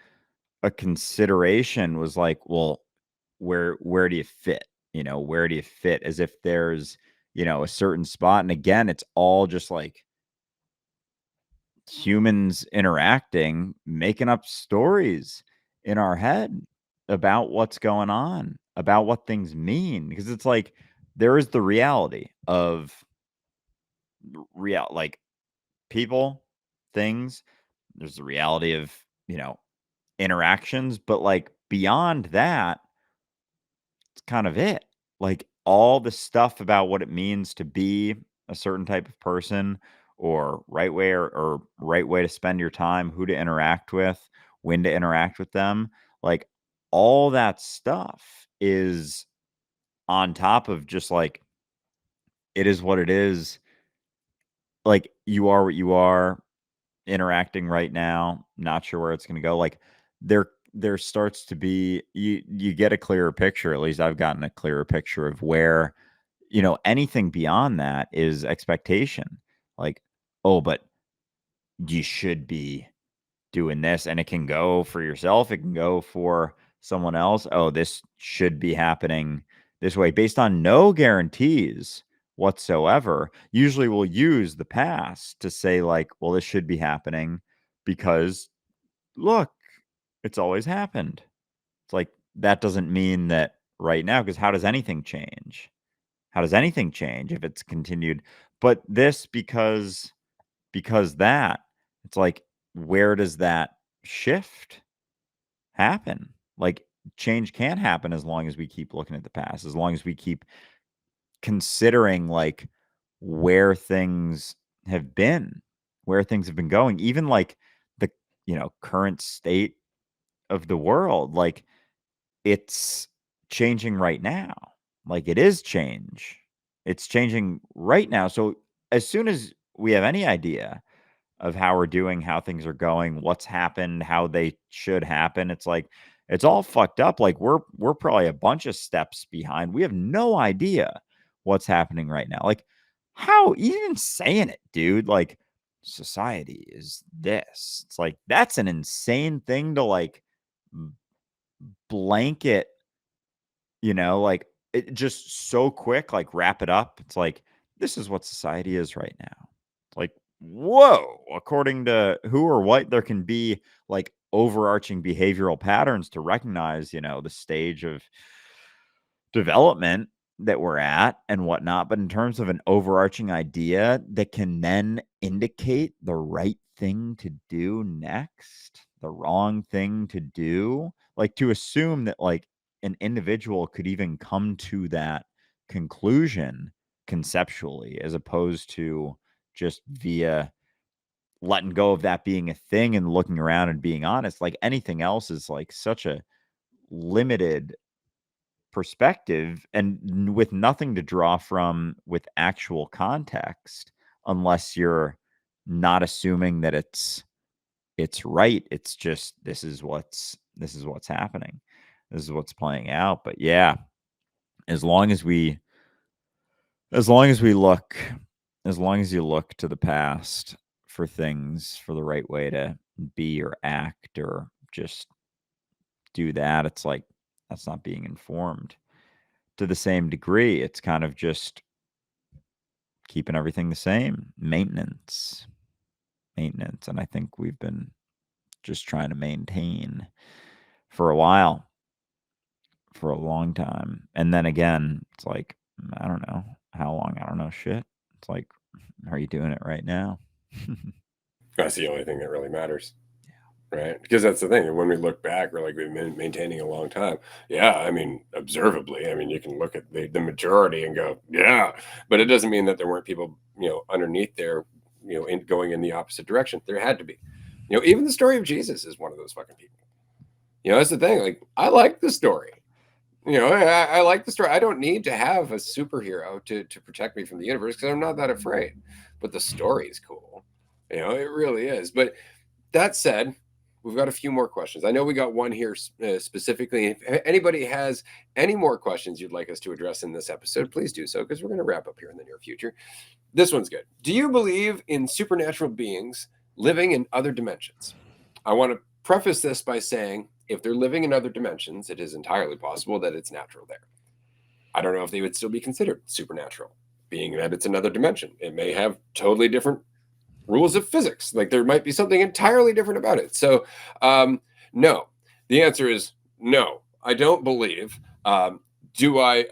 consideration was like, well, where do you fit? Where do you fit? As if there's, a certain spot. And again, it's all just like humans interacting, making up stories in our head about what's going on, about what things mean. Because it's like there is the reality of like people, things. There's the reality of, you know, interactions, but like beyond that, it's kind of it. Like all the stuff about what it means to be a certain type of person, or right way, or right way to spend your time, who to interact with, when to interact with them. Like all that stuff is on top of just like it is what it is. Like you are what you are, interacting right now, not sure where it's going to go. Like there starts to be, you get a clearer picture. At least I've gotten a clearer picture of where, anything beyond that is expectation. Like, oh, but you should be doing this, and it can go for yourself, it can go for someone else. Oh, this should be happening this way based on no guarantees whatsoever. Usually we'll use the past to say like, well, this should be happening because look, it's always happened. It's like that doesn't mean that right now, because how does anything change? How does anything change if it's continued? But this, because that, it's like, where does that shift happen? Like, change can't happen as long as we keep looking at the past, as long as we keep considering like where things have been, where things have been going, even like the, current state of the world. Like, it's changing right now. Like, it is change. It's changing right now. So as soon as we have any idea of how we're doing, how things are going, what's happened, how they should happen, it's like it's all fucked up. Like we're probably a bunch of steps behind. We have no idea what's happening right now. Like how even saying it, dude, like society is this. It's like that's an insane thing to like blanket, like it just so quick, like wrap it up. It's like this is what society is right now. Like, whoa, according to who or what, there can be like overarching behavioral patterns to recognize, the stage of development that we're at and whatnot. But in terms of an overarching idea that can then indicate the right thing to do next, the wrong thing to do, like to assume that like an individual could even come to that conclusion conceptually, as opposed to just via letting go of that being a thing and looking around and being honest. Like anything else is like such a limited perspective and with nothing to draw from with actual context, unless you're not assuming that it's right. It's just this is what's happening, this is what's playing out. But yeah, as long as we as long as we look as long as you look to the past for things, for the right way to be or act or just do that, it's like that's not being informed to the same degree. It's kind of just keeping everything the same. Maintenance. And I think we've been just trying to maintain for a while, for a long time. And then again, it's like, I don't know how long. I don't know shit. It's like, are you doing it right now? That's the only thing that really matters. Right, because that's the thing, when we look back, we're like, we've been maintaining a long time. Yeah, I mean, observably, I mean, you can look at the majority and go, "Yeah," but it doesn't mean that there weren't people, underneath there, going in the opposite direction. There had to be. Even the story of Jesus is one of those fucking people. That's the thing, like, I like the story. I like the story. I don't need to have a superhero to protect me from the universe because I'm not that afraid. But the story is cool. It really is. But that said, we've got a few more questions. I know we got one here specifically. If anybody has any more questions you'd like us to address in this episode, please do so because we're going to wrap up here in the near future. This one's good. Do you believe in supernatural beings living in other dimensions? I want to preface this by saying if they're living in other dimensions, it is entirely possible that it's natural there. I don't know if they would still be considered supernatural, being that it's another dimension. It may have totally different rules of physics. Like there might be something entirely different about it. So, no. The answer is no. I don't believe. Do I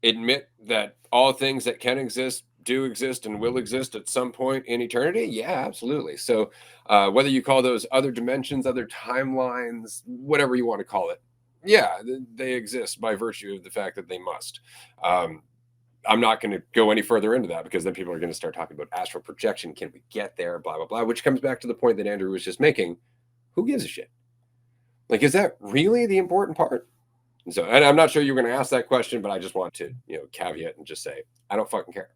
admit that all things that can exist do exist and will exist at some point in eternity? Yeah, absolutely. So, whether you call those other dimensions, other timelines, whatever you want to call it, yeah, they exist by virtue of the fact that they must. Um, I'm not going to go any further into that because then people are going to start talking about astral projection. Can we get there? Blah, blah, blah, which comes back to the point that Andrew was just making. Who gives a shit? Like, is that really the important part? And I'm not sure you're going to ask that question, but I just want to, caveat and just say, I don't fucking care.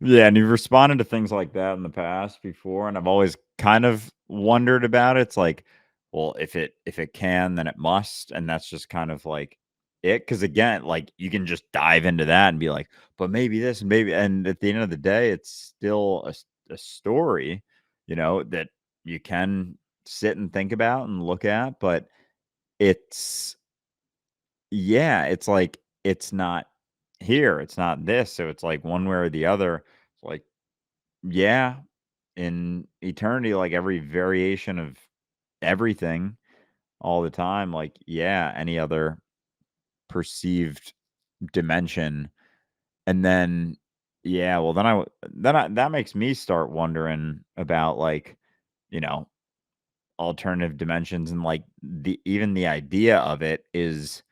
Yeah, and you've responded to things like that in the past before, and I've always kind of wondered about it. It's like, well, if it can, then it must, and that's just kind of like it. Because again, like you can just dive into that and be like, but maybe this and maybe, and at the end of the day, it's still a story, that you can sit and think about and look at, but it's yeah, it's like it's not here, it's not this, so it's like one way or the other. It's like yeah, in eternity, like every variation of everything all the time, like, yeah, any other perceived dimension. And then, yeah, well, that makes me start wondering about like, you know, alternative dimensions and like even the idea of it is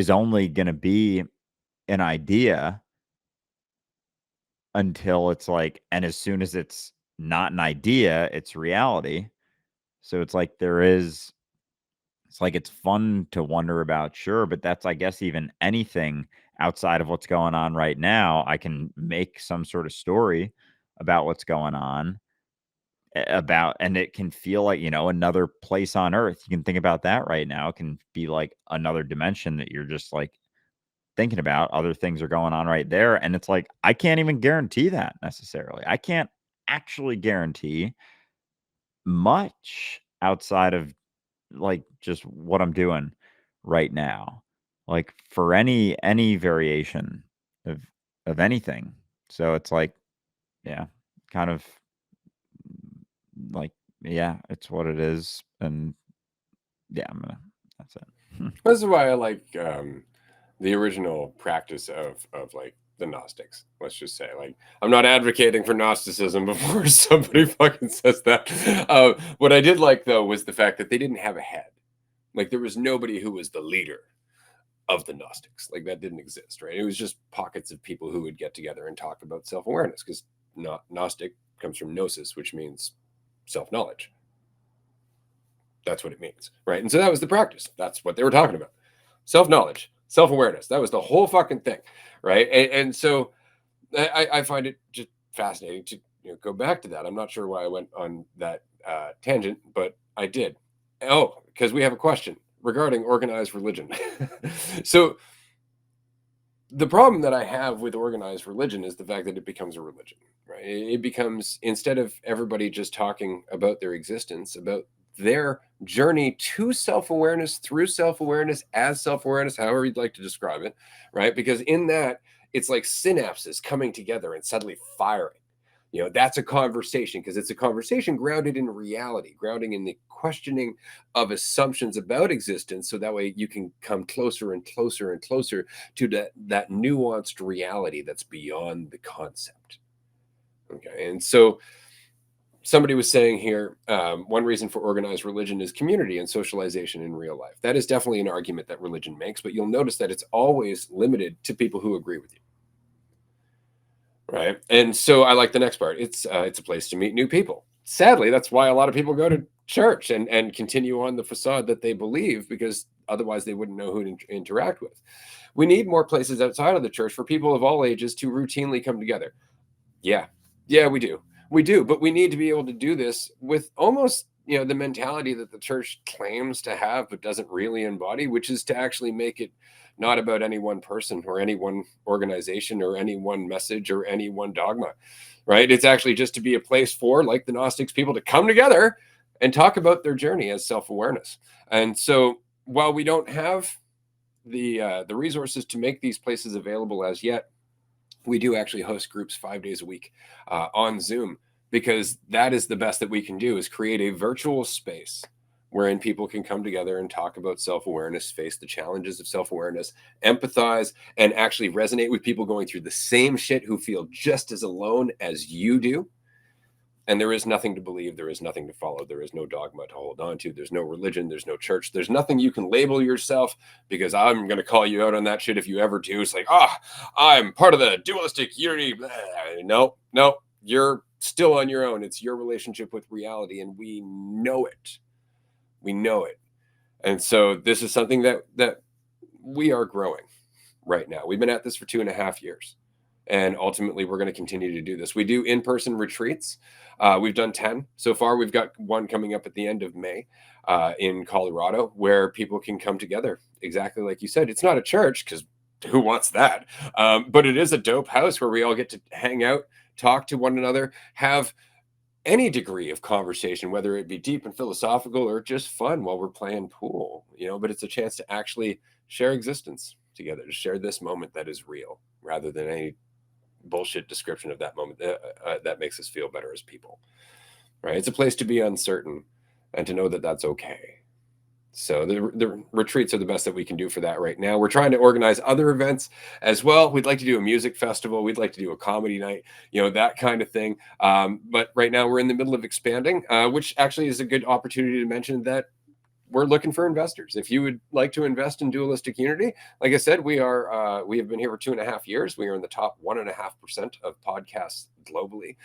only going to be an idea until it's like, and as soon as it's not an idea, it's reality. So it's like it's like it's fun to wonder about, sure, but that's, I guess, even anything outside of what's going on right now. I can make some sort of story about what's going on, about, and it can feel like, another place on earth. You can think about that right now. It can be like another dimension that you're just like thinking about. Other things are going on right there. And it's like, I can't even guarantee that necessarily. I can't actually guarantee much outside of like just what I'm doing right now, like for any variation of anything. So it's like, yeah, kind of like, yeah, it's what it is. And yeah, that's it. This is why I like the original practice of like the Gnostics. Let's just say, like, I'm not advocating for Gnosticism before somebody fucking says that. What I did like though was the fact that they didn't have a head. Like, there was nobody who was the leader of the Gnostics. Like, that didn't exist, right? It was just pockets of people who would get together and talk about self awareness because Gnostic comes from gnosis, which means self knowledge. That's what it means, right? And so that was the practice. That's what they were talking about. Self knowledge, self awareness. That was the whole fucking thing, right? And so I find it just fascinating to go back to that. I'm not sure why I went on that tangent, but I did. Oh, because we have a question regarding organized religion. So the problem that I have with organized religion is the fact that it becomes a religion, right? It becomes, instead of everybody just talking about their existence, about their journey to self awareness, through self awareness, as self awareness, however you'd like to describe it, right? Because in that, it's like synapses coming together and suddenly firing. That's a conversation because it's a conversation grounded in reality, grounding in the questioning of assumptions about existence. So that way you can come closer and closer and closer to that nuanced reality that's beyond the concept. Okay. And so somebody was saying here, one reason for organized religion is community and socialization in real life. That is definitely an argument that religion makes, but you'll notice that it's always limited to people who agree with you. Right. And so I like the next part. It's a place to meet new people. Sadly, that's why a lot of people go to church and continue on the facade that they believe, because otherwise they wouldn't know who to interact with. We need more places outside of the church for people of all ages to routinely come together. Yeah. Yeah, we do. We do, but we need to be able to do this with almost, the mentality that the church claims to have but doesn't really embody, which is to actually make it not about any one person or any one organization or any one message or any one dogma, right? It's actually just to be a place for, like the Gnostics, people to come together and talk about their journey as self-awareness. And so while we don't have the resources to make these places available as yet, we do actually host groups 5 days a week on Zoom, because that is the best that we can do, is create a virtual space wherein people can come together and talk about self-awareness, face the challenges of self-awareness, empathize, and actually resonate with people going through the same shit who feel just as alone as you do. And there is nothing to believe, there is nothing to follow, there is no dogma to hold on to, there's no religion, there's no church, there's nothing you can label yourself, because I'm going to call you out on that shit if you ever do. It's like, I'm part of the dualistic unity. No, no, you're still on your own. It's your relationship with reality, and we know it. We know it. And so this is something that we are growing right now. We've been at this for 2.5 years. And ultimately, we're going to continue to do this. We do in-person retreats. We've done 10 so far. We've got one coming up at the end of May in Colorado, where people can come together. Exactly like you said. It's not a church, because who wants that? But it is a dope house where we all get to hang out, talk to one another, have any degree of conversation, whether it be deep and philosophical or just fun while we're playing pool, but it's a chance to actually share existence together, to share this moment that is real, rather than any bullshit description of that moment that makes us feel better as people, right? It's a place to be uncertain and to know that that's okay. So the retreats are the best that we can do for that right now. We're trying to organize other events as well. We'd like to do a music festival. We'd like to do a comedy night, that kind of thing. But right now we're in the middle of expanding, which actually is a good opportunity to mention that we're looking for investors. If you would like to invest in Dualistic Unity, like I said, we have been here for 2.5 years. We are in the top 1.5% of podcasts globally.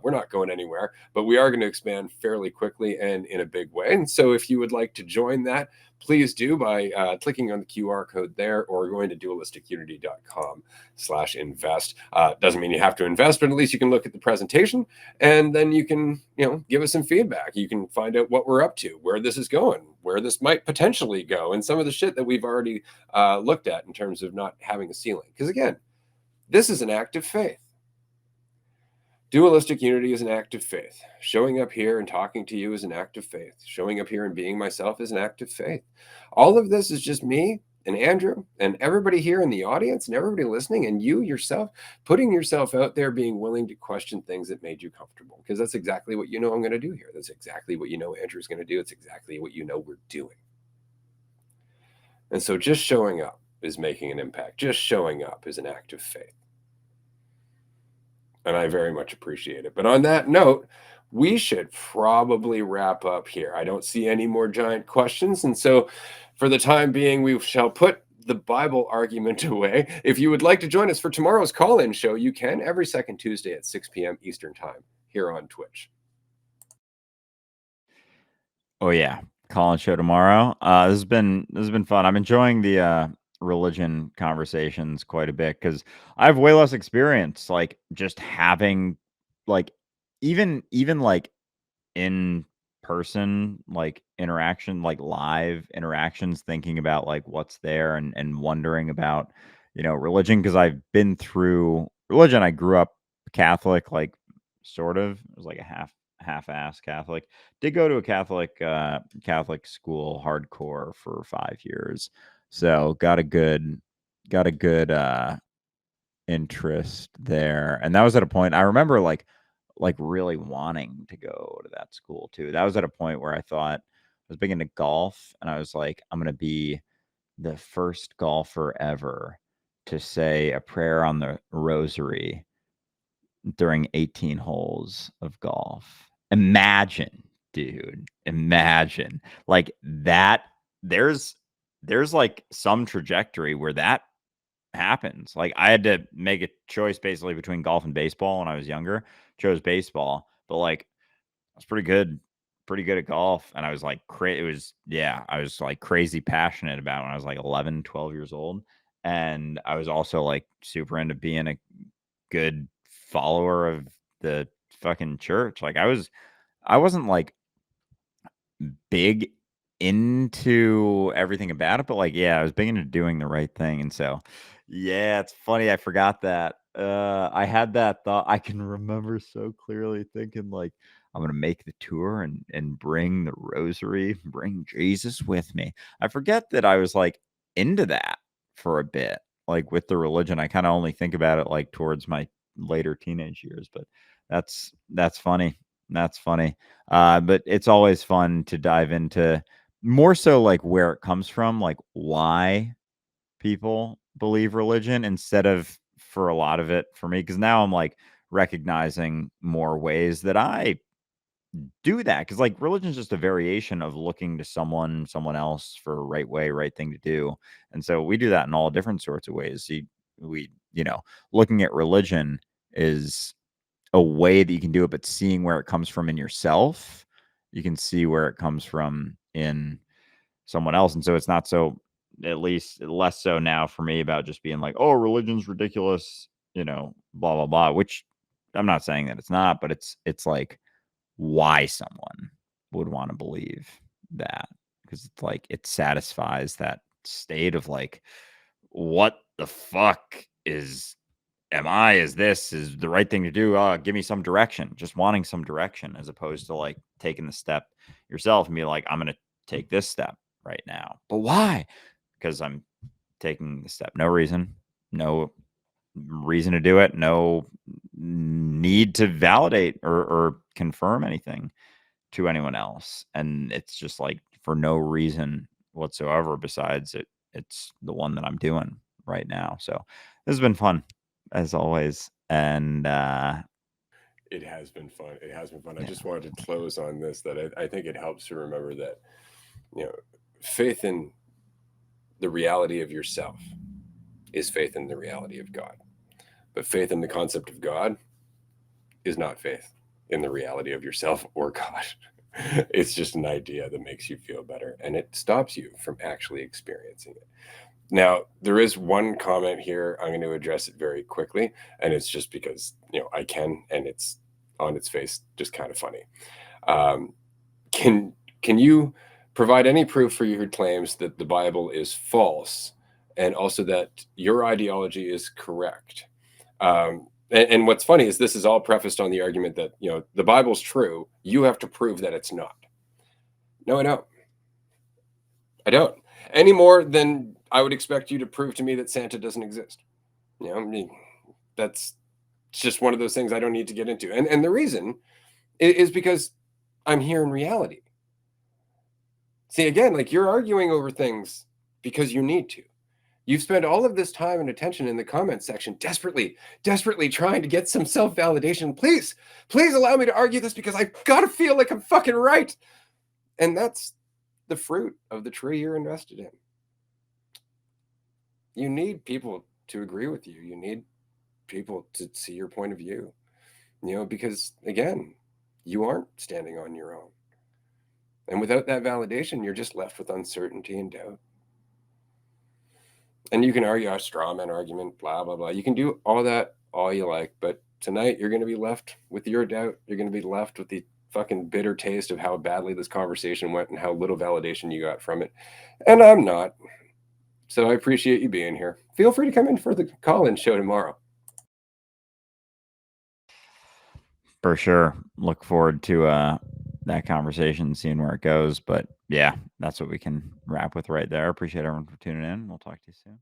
We're not going anywhere, but we are going to expand fairly quickly and in a big way. And so if you would like to join that, please do by clicking on the QR code there, or going to dualisticunity.com/invest. Doesn't mean you have to invest, but at least you can look at the presentation, and then you can, give us some feedback. You can find out what we're up to, where this is going, where this might potentially go, and some of the shit that we've already looked at in terms of not having a ceiling. Because again, this is an act of faith. Dualistic unity is an act of faith. Showing up here and talking to you is an act of faith. Showing up here and being myself is an act of faith. All of this is just me and Andrew and everybody here in the audience and everybody listening, and you yourself putting yourself out there, being willing to question things that made you comfortable, because that's exactly what I'm going to do here. That's exactly what Andrew's going to do. It's exactly what we're doing. And so just showing up is making an impact. Just showing up is an act of faith. And I very much appreciate it. But on that note, we should probably wrap up here. I don't see any more giant questions. And so for the time being, we shall put the Bible argument away. If you would like to join us for tomorrow's call-in show, you can, every second Tuesday at 6 p.m. Eastern Time here on Twitch. Oh yeah, call-in show tomorrow. This has been fun. I'm enjoying the religion conversations quite a bit, because I have way less experience, like just having, like, even like in person, like interaction, like live interactions, thinking about like what's there, and wondering about, religion, because I've been through religion. I grew up Catholic, like sort of. It was like a half-ass Catholic. Did go to a Catholic school hardcore for 5 years. So got a good interest there. And that was at a point I remember, like really wanting to go to that school too. That was at a point where I thought, I was big into golf, and I was like, I'm gonna be the first golfer ever to say a prayer on the rosary during 18 holes of golf. Imagine, dude. Imagine. Like that. There's like some trajectory where that happens. Like, I had to make a choice basically between golf and baseball when I was younger. Chose baseball, but like I was pretty good at golf, and I was like I was like crazy passionate about it when I was like 11, 12 years old. And I was also like super into being a good follower of the fucking church. Like I wasn't like big into everything about it, but like, yeah, I was big into doing the right thing. And so, yeah, it's funny. I forgot that. I had that thought. I can remember so clearly thinking like, I'm gonna make the tour and bring the rosary, bring Jesus with me. I forget that I was like into that for a bit, like with the religion. I kind of only think about it like towards my later teenage years, but that's funny. That's funny. But it's always fun to dive into more so like where it comes from, like why people believe religion instead of for a lot of it for me. Cause now I'm like recognizing more ways that I do that. Cause like religion's just a variation of looking to someone else for a right way, right thing to do. And so we do that in all different sorts of ways. You know, looking at religion is a way that you can do it, but seeing where it comes from in yourself, you can see where it comes from in someone else. And so it's not so, at least less so now for me about just being like, oh, religion's ridiculous, you know, blah, blah, blah, which I'm not saying that it's not, but it's like why someone would want to believe that because it's like it satisfies that state of like, what the fuck is am I, is this is the right thing to do? Give me some direction, just wanting some direction as opposed to like taking the step yourself and be like, I'm going to take this step right now. But why? Because I'm taking the step. No reason, no reason to do it. No need to validate or confirm anything to anyone else. And it's just like for no reason whatsoever besides it's the one that I'm doing right now. So this has been fun as always. And It has been fun. It has been fun. I yeah, just wanted to close on this that I think it helps to remember that, you know, faith in the reality of yourself is faith in the reality of God. But faith in the concept of God is not faith in the reality of yourself or God. It's just an idea that makes you feel better and it stops you from actually experiencing it. Now, there is one comment here. I'm going to address it very quickly, and it's just because, I can, and it's on its face just kind of funny. Um, can can you provide any proof for your claims that the Bible is false, and also that your ideology is correct? And what's funny is this is all prefaced on the argument that the Bible's true. You have to prove that it's not. No, I don't. I don't. Any more than I would expect you to prove to me that Santa doesn't exist. I mean, that's just one of those things I don't need to get into. And the reason is because I'm here in reality. See, again, like you're arguing over things because you need to. You've spent all of this time and attention in the comment section desperately, desperately trying to get some self validation. Please, please allow me to argue this because I've got to feel like I'm fucking right. And that's the fruit of the tree you're invested in. You need people to agree with you. You need people to see your point of view, because again, you aren't standing on your own. And without that validation, you're just left with uncertainty and doubt. And you can argue a straw man argument, blah, blah, blah. You can do all that all you like. But tonight, you're going to be left with your doubt. You're going to be left with the fucking bitter taste of how badly this conversation went and how little validation you got from it. And I'm not. So I appreciate you being here. Feel free to come in for the call-in show tomorrow. for sure. Look forward to that conversation, seeing where it goes. But yeah, that's what we can wrap with right there. Appreciate everyone for tuning in. We'll talk to you soon.